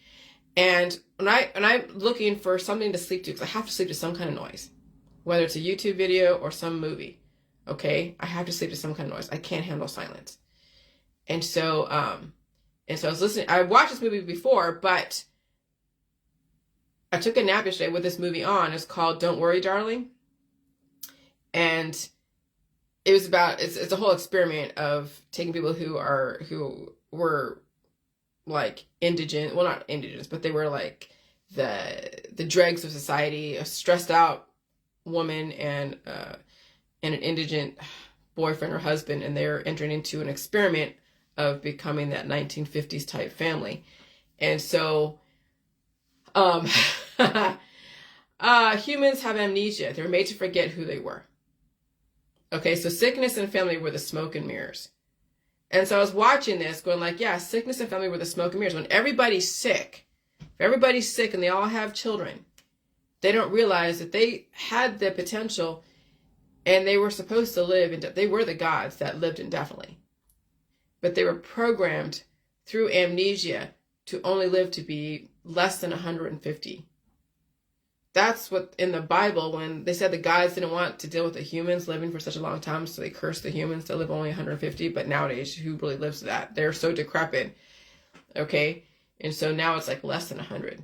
A: And when I'm looking for something to sleep to, because I have to sleep to some kind of noise, whether it's a YouTube video or some movie, okay? I have to sleep to some kind of noise. I can't handle silence. And so I was listening. I watched this movie before, but I took a nap yesterday with this movie on. It's called Don't Worry, Darling. And it was about, it's a whole experiment of taking people who were like indigent, well, not indigents, but they were like the dregs of society, a stressed out woman and an indigent boyfriend or husband, and they're entering into an experiment of becoming that 1950s type family. And so humans have amnesia. They're made to forget who they were. Okay, so sickness and family were the smoke and mirrors. And so I was watching this going like, yeah, sickness and family were the smoke and mirrors. When everybody's sick, If everybody's sick and they all have children, they don't realize that they had the potential and they were supposed to live, they were the gods that lived indefinitely. But they were programmed through amnesia to only live to be less than 150. That's what in the Bible, when they said the gods didn't want to deal with the humans living for such a long time, so they cursed the humans to live only 150. But nowadays, who really lives to that? They're so decrepit. Okay? And so now it's like less than 100.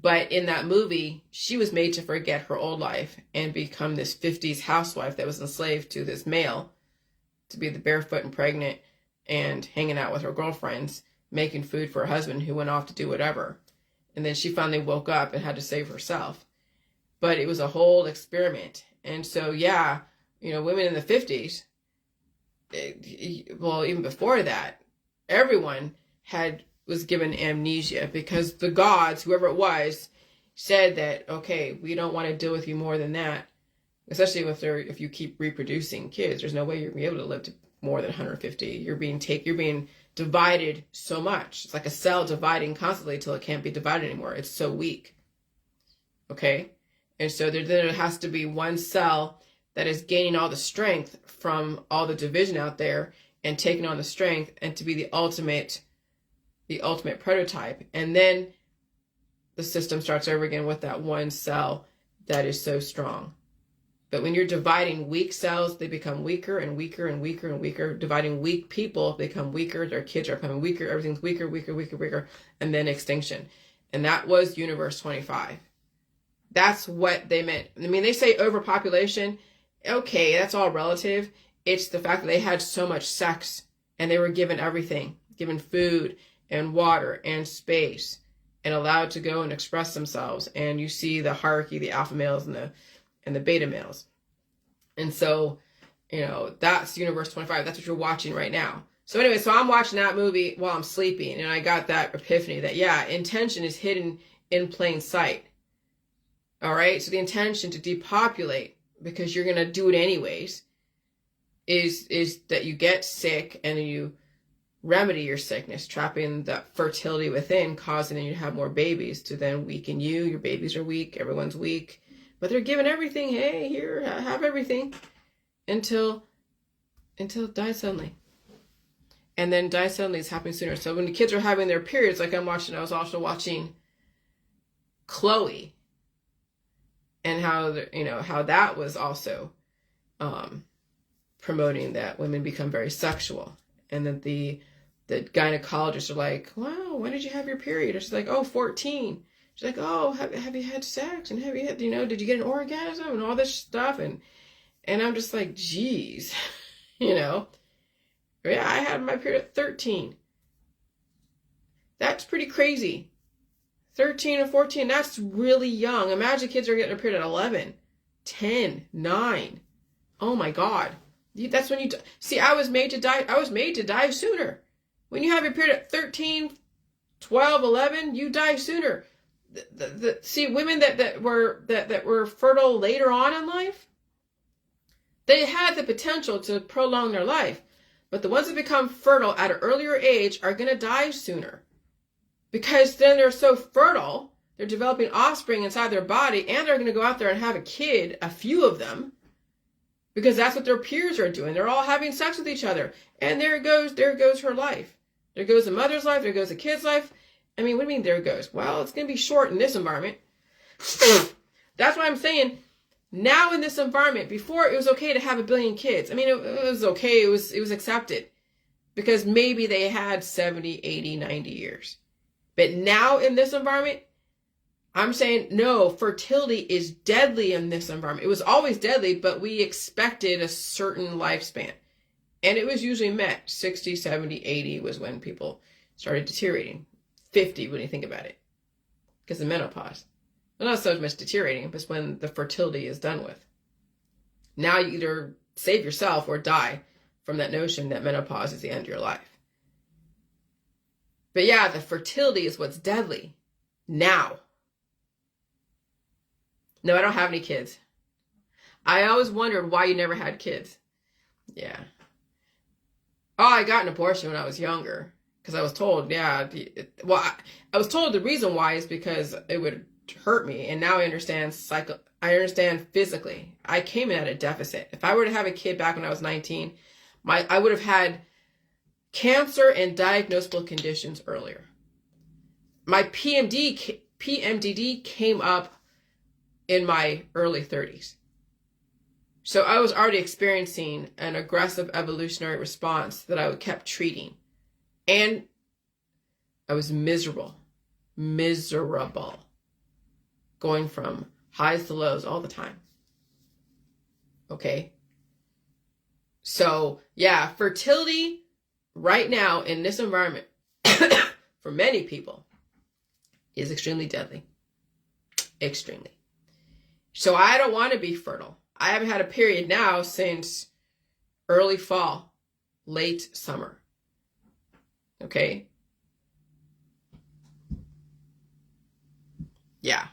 A: But in that movie, she was made to forget her old life and become this 50s housewife that was enslaved to this male, to be the barefoot and pregnant and hanging out with her girlfriends, making food for her husband who went off to do whatever. And then she finally woke up and had to save herself. But it was a whole experiment. And so, yeah, women in the 50s, well, even before that, everyone was given amnesia because the gods, whoever it was, said that, okay, we don't want to deal with you more than that. Especially if you keep reproducing kids, there's no way you're going to be able to live to more than 150. You're being divided so much. It's like a cell dividing constantly till it can't be divided anymore. It's so weak. Okay? And so there has to be one cell that is gaining all the strength from all the division out there and taking on the strength and to be the ultimate prototype. And then the system starts over again with that one cell that is so strong. But when you're dividing weak cells, they become weaker and weaker and weaker and weaker. Dividing weak people, they become weaker. Their kids are becoming weaker. Everything's weaker, weaker, weaker, weaker. And then extinction. And that was Universe 25. That's what they meant. I mean, they say overpopulation. Okay, that's all relative. It's the fact that they had so much sex and they were given everything, given food and water and space and allowed to go and express themselves. And you see the hierarchy, the alpha males and the beta males. And so, that's Universe 25. That's what you're watching right now. So anyway, so I'm watching that movie while I'm sleeping, and I got that epiphany that, yeah, intention is hidden in plain sight. All right? So the intention to depopulate, because you're going to do it anyways, is that you get sick and you remedy your sickness, trapping that fertility within, causing you to have more babies to then weaken you. Your babies are weak. Everyone's weak. But they're given everything. Hey, here, have everything until it dies suddenly. And then die suddenly is happening sooner. So when the kids are having their periods, like I was also watching Chloe and how that was also promoting that women become very sexual. And that the gynecologists are like, wow, when did you have your period? And she's like, 14. She's like, oh, have you had sex? And have you had, did you get an orgasm and all this stuff? And I'm just like, geez, Yeah, I had my period at 13. That's pretty crazy. 13 or 14, that's really young. Imagine kids are getting a period at 11, 10, 9. Oh my God. That's when see, I was made to die sooner. When you have your period at 13, 12, 11, you die sooner. See, women that were fertile later on in life, they had the potential to prolong their life. But the ones that become fertile at an earlier age are going to die sooner. Because then they're so fertile, they're developing offspring inside their body, and they're going to go out there and have a kid, a few of them, because that's what their peers are doing. They're all having sex with each other. And there goes her life. There goes the mother's life, there goes the kid's life. I mean, what do you mean there it goes? Well, it's going to be short in this environment. That's why I'm saying now in this environment, before it was okay to have 1 billion kids. I mean, it was okay. It was accepted because maybe they had 70, 80, 90 years. But now in this environment, I'm saying no, fertility is deadly in this environment. It was always deadly, but we expected a certain lifespan. And it was usually met. 60, 70, 80 was when people started deteriorating. 50 when you think about it, because of menopause. Well, not so much deteriorating, but it's when the fertility is done with. Now you either save yourself or die from that notion that menopause is the end of your life. But yeah, the fertility is what's deadly now. No, I don't have any kids. I always wondered why you never had kids. Yeah. Oh, I got an abortion when I was younger. Because I was told, yeah, I was told the reason why is because it would hurt me. And now I understand I understand physically. I came in at a deficit. If I were to have a kid back when I was 19, I would have had cancer and diagnosable conditions earlier. My PMDD came up in my early 30s. So I was already experiencing an aggressive evolutionary response that I kept treating. And I was miserable, going from highs to lows all the time. Okay. So yeah, fertility right now in this environment for many people is extremely deadly. Extremely. So I don't want to be fertile. I haven't had a period now since early fall, late summer. Okay. Yeah.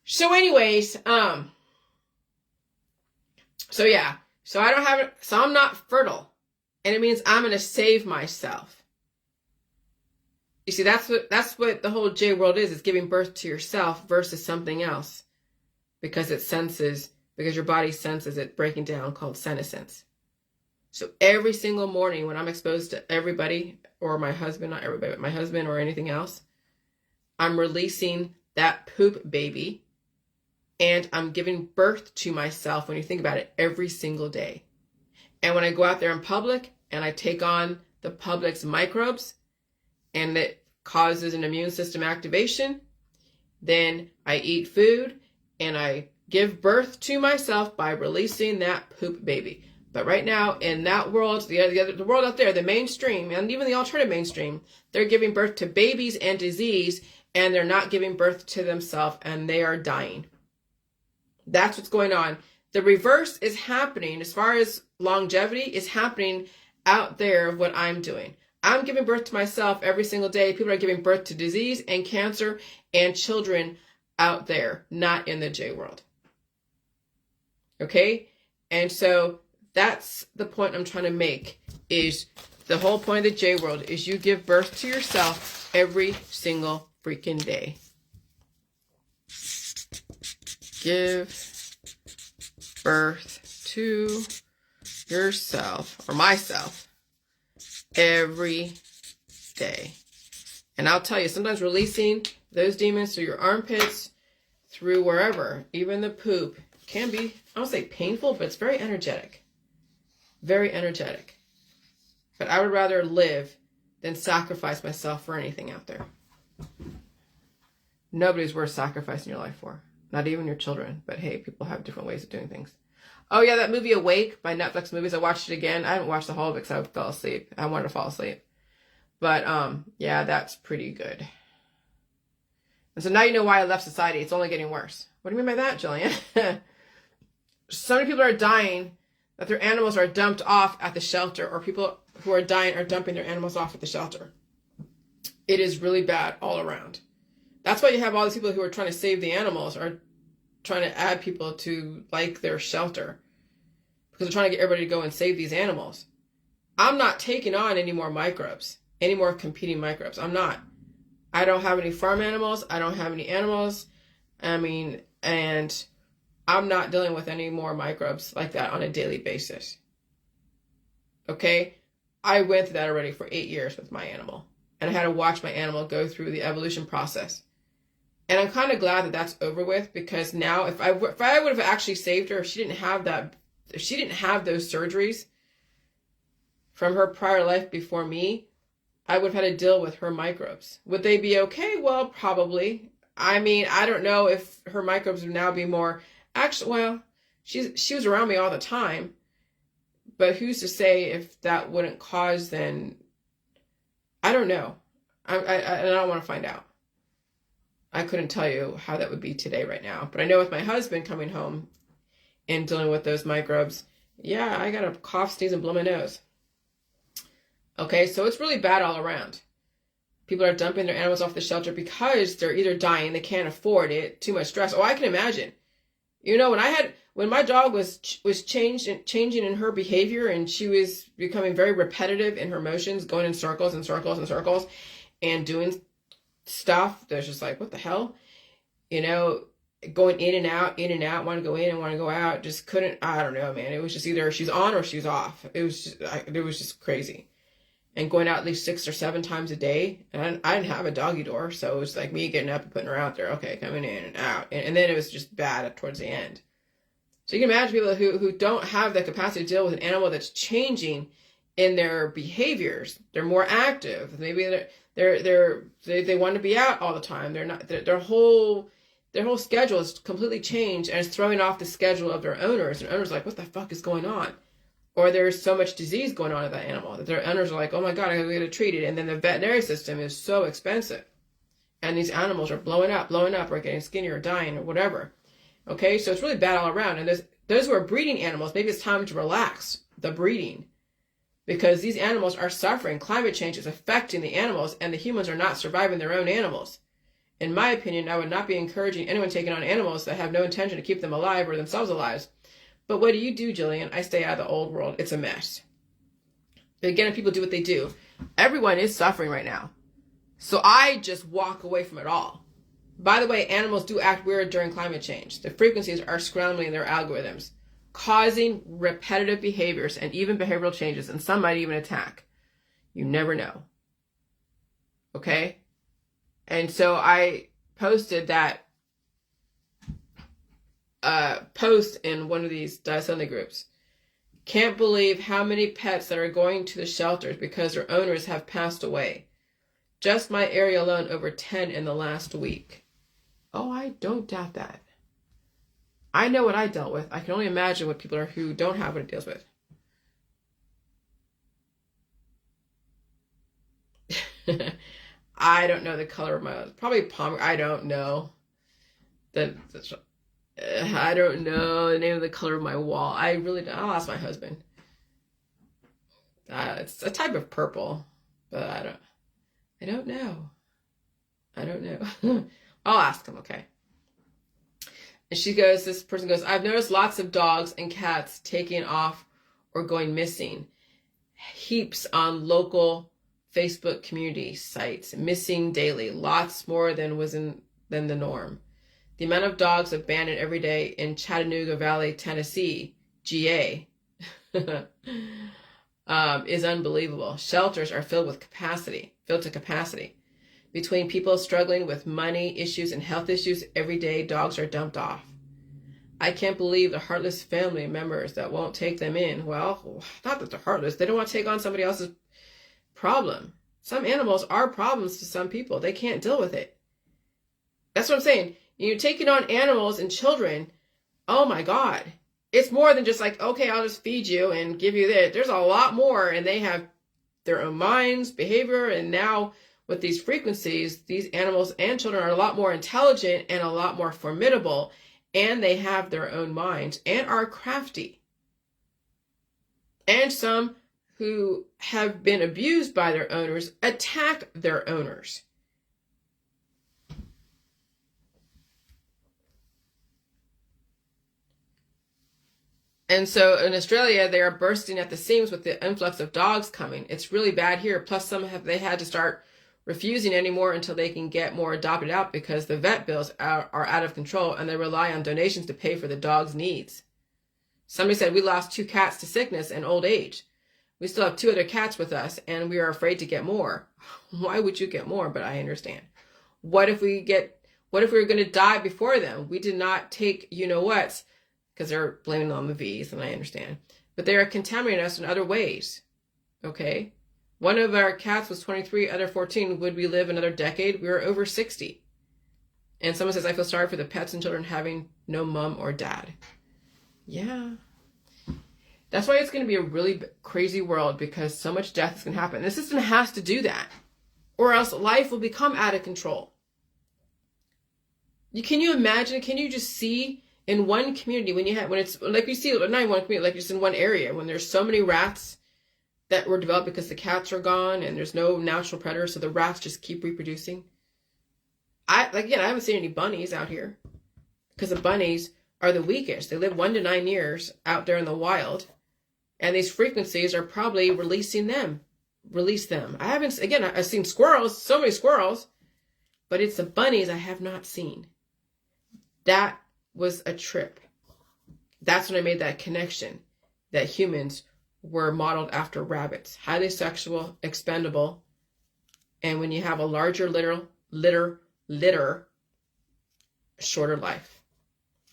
A: So anyways, so I don't have it, so I'm not fertile. And it means I'm going to save myself. You see, that's what the whole J world is. It's giving birth to yourself versus something else. Because your body senses it breaking down, called senescence. So every single morning when I'm exposed to everybody, or my husband, not everybody, but my husband or anything else, I'm releasing that poop baby and I'm giving birth to myself, when you think about it, every single day. And when I go out there in public and I take on the public's microbes and it causes an immune system activation, then I eat food and I give birth to myself by releasing that poop baby. But right now, in that world, the world out there, the mainstream, and even the alternative mainstream, they're giving birth to babies and disease, and they're not giving birth to themselves, and they are dying. That's what's going on. The reverse is happening, as far as longevity, is happening out there of what I'm doing. I'm giving birth to myself every single day. People are giving birth to disease and cancer and children out there, not in the J world. Okay? And so that's the point I'm trying to make, is the whole point of the J world is you give birth to yourself every single freaking day. Give birth to yourself, or myself, every day. And I'll tell you, sometimes releasing those demons through your armpits, through wherever, even the poop, can be, I don't say painful, but it's very energetic. Very energetic. But I would rather live than sacrifice myself for anything out there. Nobody's worth sacrificing your life for. Not even your children. But hey, people have different ways of doing things. Oh yeah, that movie Awake by Netflix Movies. I watched it again. I haven't watched the whole of it because I fell asleep. I wanted to fall asleep. But yeah, that's pretty good. And so now you know why I left society. It's only getting worse. What do you mean by that, Jillian? So many people are dying that their animals are dumped off at the shelter, or people who are dying are dumping their animals off at the shelter. It is really bad all around. That's why you have all these people who are trying to save the animals, or trying to add people to like their shelter, because they're trying to get everybody to go and save these animals. I'm not taking on any more microbes, any more competing microbes. I'm not. I don't have any farm animals. I don't have any animals. And I'm not dealing with any more microbes like that on a daily basis. Okay? I went through that already for 8 years with my animal. And I had to watch my animal go through the evolution process. And I'm kind of glad that that's over with, because now if I would have actually saved her, if she didn't have those surgeries from her prior life before me, I would have had to deal with her microbes. Would they be okay? Well, probably. I don't know if her microbes would now be more... Actually, well, she was around me all the time. But who's to say if that wouldn't cause then... I don't know. I don't want to find out. I couldn't tell you how that would be today right now. But I know with my husband coming home and dealing with those microbes, yeah, I got a cough, sneeze, and blow my nose. Okay, so it's really bad all around. People are dumping their animals off the shelter because they're either dying, they can't afford it, too much stress. Oh, I can imagine. You know, when when my dog was changing in her behavior, and she was becoming very repetitive in her motions, going in circles and circles and circles, and doing stuff that's just like, what the hell? You know, going in and out, want to go in and want to go out, just couldn't, I don't know, man. It was just either she's on or she's off. It was just crazy. And going out at least 6 or 7 times a day. And I didn't have a doggy door, so it was like me getting up and putting her out there. Okay, coming in and out. And then it was just bad towards the end. So you can imagine people who don't have the capacity to deal with an animal that's changing in their behaviors. They're more active. Maybe they want to be out all the time. They're not, their whole schedule is completely changed, and it's throwing off the schedule of their owners. And owners are like, what the fuck is going on? Or there's so much disease going on with that animal that their owners are like, oh my God, I gotta get it treated. And then the veterinary system is so expensive. And these animals are blowing up, or getting skinnier, or dying, or whatever. Okay, so it's really bad all around. And those who are breeding animals, maybe it's time to relax the breeding. Because these animals are suffering. Climate change is affecting the animals, and the humans are not surviving their own animals. In my opinion, I would not be encouraging anyone taking on animals that have no intention to keep them alive or themselves alive. But what do you do, Jillian? I stay out of the old world. It's a mess. But again, people do what they do. Everyone is suffering right now. So I just walk away from it all. By the way, animals do act weird during climate change. The frequencies are scrambling their algorithms, causing repetitive behaviors and even behavioral changes, and some might even attack. You never know. Okay? And so I posted that post in one of these Sunday groups. Can't believe how many pets that are going to the shelters because their owners have passed away. Just my area alone, over 10 in the last week. Oh, I don't doubt that. I know what I dealt with. I can only imagine what people are who don't have what it deals with. I don't know the color of my, probably pomegranate. I don't know. I don't know the name of the color of my wall. I'll ask my husband. It's a type of purple, but I don't know. I'll ask him, okay. And this person goes, I've noticed lots of dogs and cats taking off or going missing. Heaps on local Facebook community sites, missing daily, lots more than the norm. The amount of dogs abandoned every day in Chattanooga Valley, Tennessee, GA, is unbelievable. Shelters are filled to capacity. Between people struggling with money issues and health issues, every day dogs are dumped off. I can't believe the heartless family members that won't take them in. Well, not that they're heartless. They don't want to take on somebody else's problem. Some animals are problems to some people. They can't deal with it. That's what I'm saying. You're taking on animals and children. Oh my God. It's more than just like, okay, I'll just feed you and give you this. There's a lot more, and they have their own minds, behavior, and now with these frequencies, these animals and children are a lot more intelligent and a lot more formidable, and they have their own minds and are crafty. And some who have been abused by their owners attack their owners. And so in Australia, they are bursting at the seams with the influx of dogs coming. It's really bad here. Plus, they had to start refusing anymore until they can get more adopted out because the vet bills are out of control, and they rely on donations to pay for the dog's needs. Somebody said, we lost 2 cats to sickness and old age. We still have 2 other cats with us, and we are afraid to get more. Why would you get more? But I understand. What if we were going to die before them? We did not take, you-know-whats, because they're blaming it on the V's, and I understand. But they are contaminating us in other ways. Okay? One of our cats was 23, other 14. Would we live another decade? We were over 60. And someone says, I feel sorry for the pets and children having no mom or dad. Yeah. That's why it's going to be a really crazy world, because so much death is going to happen. And the system has to do that, or else life will become out of control. Can you imagine? Can you just see in one community when it's like you see, not in one community, like just in one area, when there's so many rats that were developed because the cats are gone and there's no natural predators, so the rats just keep reproducing. I haven't seen any bunnies out here because the bunnies are the weakest. They live 1 to 9 years out there in the wild. And these frequencies are probably releasing them. Release them. I've seen squirrels, so many squirrels, but it's the bunnies I have not seen. That was a trip. That's when I made that connection that humans were modeled after rabbits. Highly sexual, expendable. And when you have a larger litter, shorter life.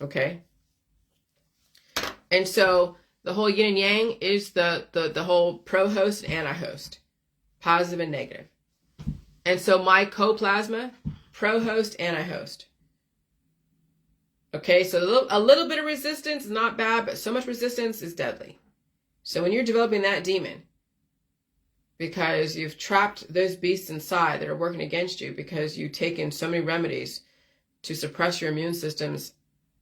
A: Okay? And so the whole yin and yang is the whole pro-host and anti-host. Positive and negative. And so mycoplasma, pro-host, anti-host. Okay, so a little bit of resistance is not bad, but so much resistance is deadly. So when you're developing that demon, because you've trapped those beasts inside that are working against you because you've taken so many remedies to suppress your immune system's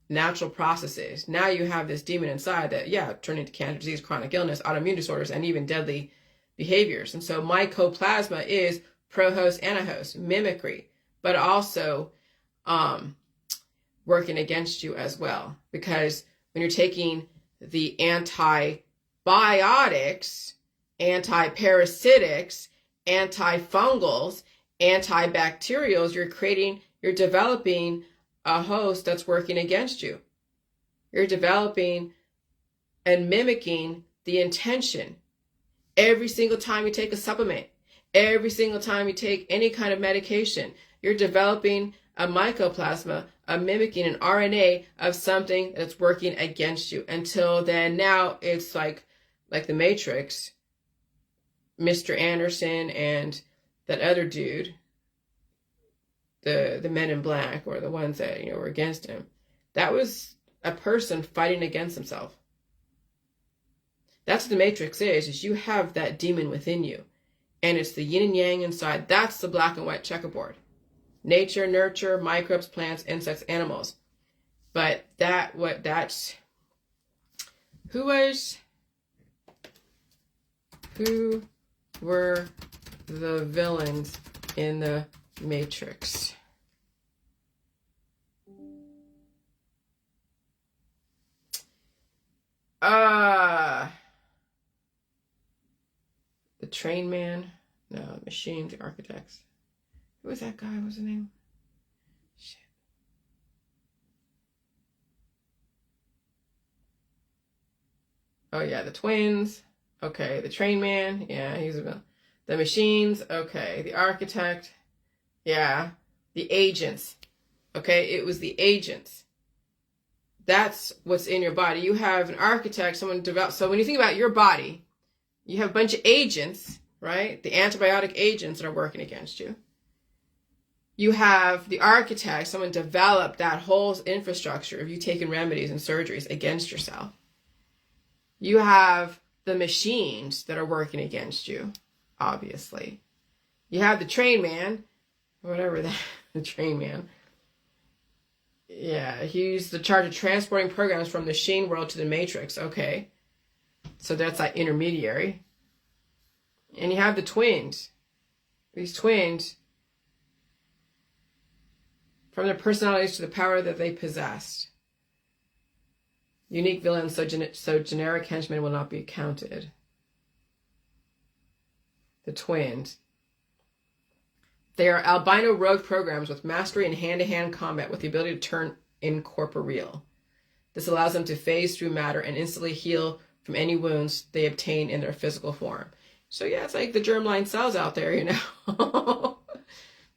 A: natural processes. Now you have this demon inside that, turning to cancer, disease, chronic illness, autoimmune disorders, and even deadly behaviors. And so mycoplasma is pro-host, anti-host, mimicry, but also working against you as well. Because when you're taking the antibiotics, anti-parasitics, antifungals, antibacterials, you're developing a host that's working against you. You're developing and mimicking the intention. Every single time you take a supplement, every single time you take any kind of medication, you're developing a mycoplasma, mimicking an RNA of something that's working against you. Until then, now it's like the Matrix, Mr. Anderson and that other dude, the men in black, or the ones that, were against him. That was a person fighting against himself. That's what the Matrix is you have that demon within you. And it's the yin and yang inside. That's the black and white checkerboard. Nature, nurture, microbes, plants, insects, animals. But who were the villains in the Matrix? The train man? No, machines, the architects. Who was that guy? What was his name? Shit. Oh yeah, the twins. Okay, the train man. Yeah, he's a villain. The machines. Okay, the architect. Yeah, the agents. Okay, it was the agents. That's what's in your body. You have an architect, someone developed. So when you think about your body, you have a bunch of agents, right? The antibiotic agents that are working against you. You have the architect, someone developed that whole infrastructure of you taking remedies and surgeries against yourself. You have the machines that are working against you, obviously. You have the train man, whatever that, the train man. Yeah, he's the charge of transporting programs from the machine world to the Matrix. Okay. So that's that intermediary. And you have the twins. These twins, from their personalities to the power that they possessed. Unique villains, so generic henchmen will not be counted. The twins. They are albino rogue programs with mastery in hand-to-hand combat with the ability to turn incorporeal. This allows them to phase through matter and instantly heal from any wounds they obtain in their physical form. So yeah, it's like the germline cells out there, It's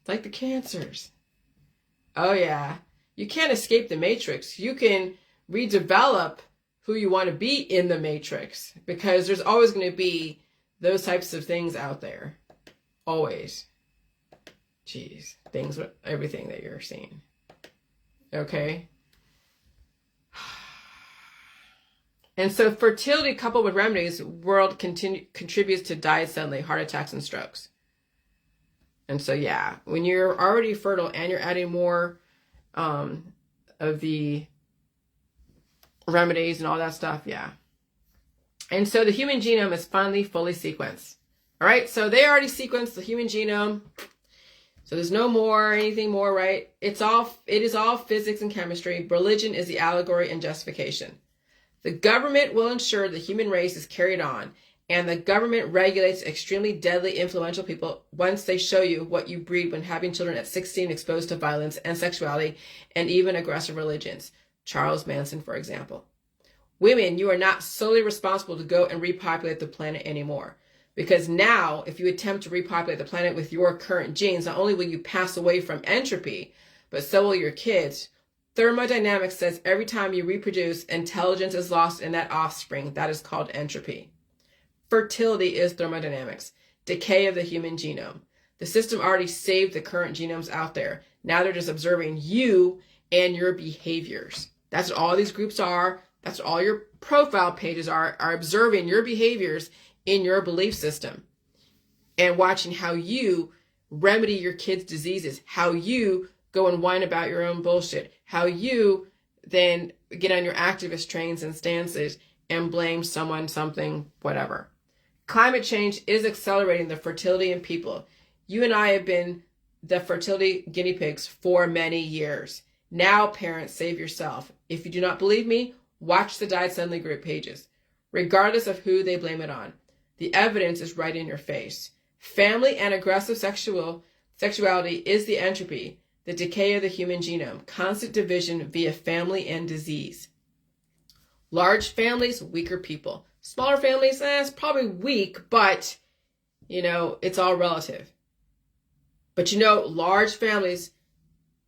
A: like the cancers. Oh yeah. You can't escape the Matrix. You can redevelop who you want to be in the Matrix, because there's always going to be those types of things out there. Always. Jeez. Things with everything that you're seeing. Okay. And so fertility coupled with remedies, world contributes to die suddenly, heart attacks and strokes. And so, yeah, when you're already fertile and you're adding more of the remedies and all that stuff, yeah. And so the human genome is finally fully sequenced. All right, so they already sequenced the human genome. So there's no more, anything more, right? It is all physics and chemistry. Religion is the allegory and justification. The government will ensure the human race is carried on, and the government regulates extremely deadly, influential people once they show you what you breed when having children at 16 exposed to violence and sexuality and even aggressive religions. Charles Manson, for example. Women, you are not solely responsible to go and repopulate the planet anymore. Because now, if you attempt to repopulate the planet with your current genes, not only will you pass away from entropy, but so will your kids. Thermodynamics says every time you reproduce, intelligence is lost in that offspring. That is called entropy. Fertility is thermodynamics, decay of the human genome. The system already saved the current genomes out there. Now they're just observing you and your behaviors. That's what all these groups are. That's what all your profile pages are observing your behaviors in your belief system and watching how you remedy your kids' diseases, how you go and whine about your own bullshit, how you then get on your activist trains and stances and blame someone, something, whatever. Climate change is accelerating the fertility in people. You and I have been the fertility guinea pigs for many years. Now, parents, save yourself. If you do not believe me, watch the Died Suddenly group pages. Regardless of who they blame it on, the evidence is right in your face. Family and aggressive sexuality is the entropy, the decay of the human genome, constant division via family and disease. Large families, weaker people. Smaller families, it's probably weak, but, it's all relative. But large families,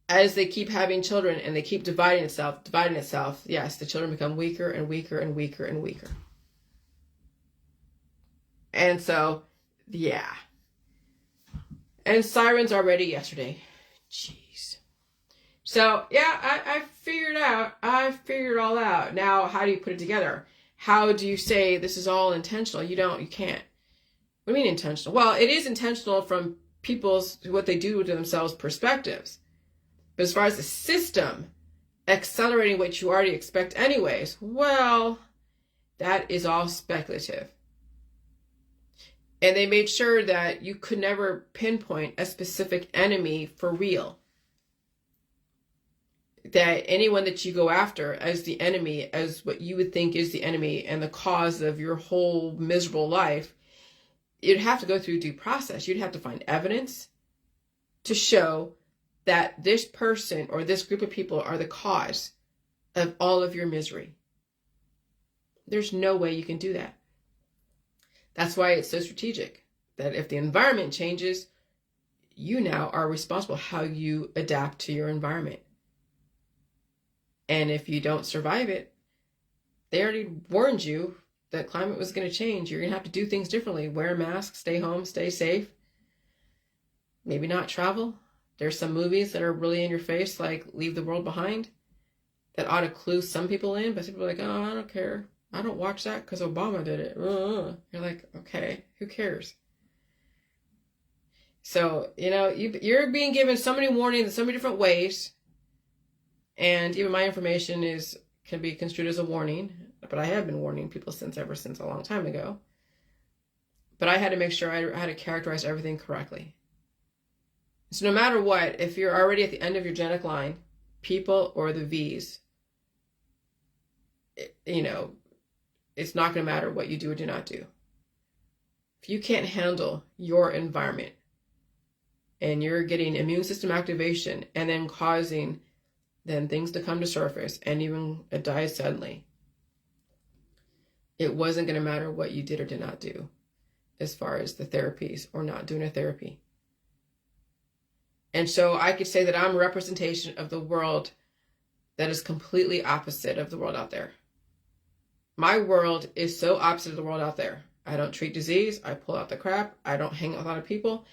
A: as they keep having children and they keep dividing itself, yes, the children become weaker and weaker and weaker and weaker. And so, yeah. And sirens are ready yesterday. Jeez. So, yeah, I figured it all out. Now, how do you put it together? How do you say this is all intentional? You can't. What do you mean intentional? Well, it is intentional from people's, what they do to themselves, perspectives. But as far as the system accelerating what you already expect anyways, well, that is all speculative. And they made sure that you could never pinpoint a specific enemy for real. That anyone that you go after as the enemy, as what you would think is the enemy and the cause of your whole miserable life, you'd have to go through due process. You'd have to find evidence to show that this person or this group of people are the cause of all of your misery. There's no way you can do that. That's why it's so strategic, that if the environment changes, you now are responsible how you adapt to your environment. And if you don't survive it, they already warned you that climate was going to change. You're going to have to do things differently. Wear a mask, stay home, stay safe. Maybe not travel. There's some movies that are really in your face, like Leave the World Behind, that ought to clue some people in, but people are like, oh, I don't care. I don't watch that because Obama did it. You're like, okay, who cares? So, you're being given so many warnings in so many different ways. And even my information can be construed as a warning. But I have been warning people ever since a long time ago. But I had to make sure I had to characterize everything correctly. So no matter what, if you're already at the end of your genetic line, people or the V's, it's not going to matter what you do or do not do. If you can't handle your environment and you're getting immune system activation and then causing then things to come to surface and even die suddenly, it wasn't going to matter what you did or did not do as far as the therapies or not doing a therapy. And so I could say that I'm a representation of the world that is completely opposite of the world out there. My world is so opposite of the world out there. I don't treat disease. I pull out the crap. I don't hang out with a lot of people.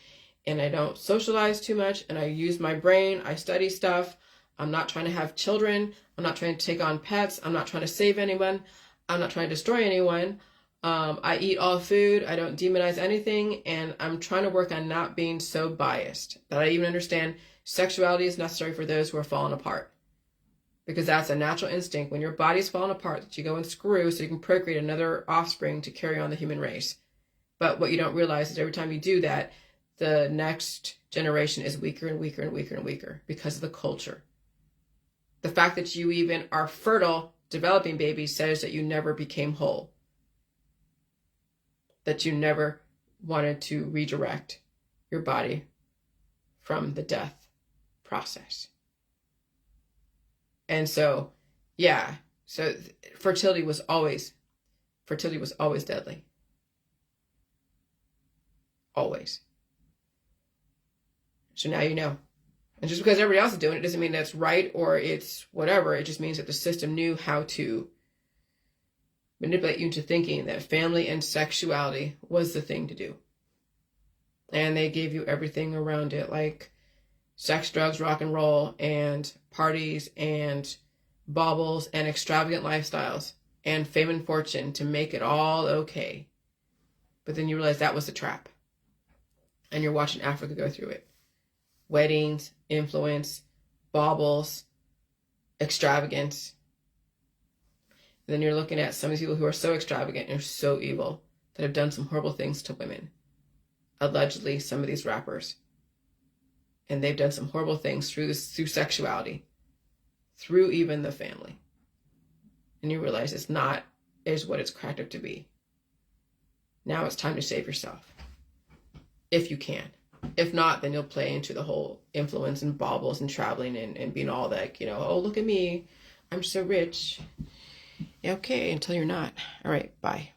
A: And I don't socialize too much. And I use my brain. I study stuff. I'm not trying to have children. I'm not trying to take on pets. I'm not trying to save anyone. I'm not trying to destroy anyone. I eat all food. I don't demonize anything. And I'm trying to work on not being so biased that I even understand sexuality is necessary for those who are falling apart. Because that's a natural instinct. When your body's falling apart, that you go and screw so you can procreate another offspring to carry on the human race. But what you don't realize is every time you do that, the next generation is weaker and weaker and weaker and weaker because of the culture. The fact that you even are fertile, developing babies, says that you never became whole, that you never wanted to redirect your body from the death process. And so, yeah, so fertility was always deadly. Always. So now you know. And just because everybody else is doing it doesn't mean that's right or it's whatever. It just means that the system knew how to manipulate you into thinking that family and sexuality was the thing to do. And they gave you everything around it, like sex, drugs, rock and roll, and parties, and baubles, and extravagant lifestyles, and fame and fortune to make it all okay. But then you realize that was the trap. And you're watching Africa go through it. Weddings, influence, baubles, extravagance. And then you're looking at some of these people who are so extravagant and so evil that have done some horrible things to women. Allegedly, some of these rappers. And they've done some horrible things through sexuality, through even the family. And you realize it's not is what it's cracked up to be. Now it's time to save yourself. If you can. If not, then you'll play into the whole influence and baubles and traveling and being all that, oh, look at me. I'm so rich. Okay, until you're not. All right, bye.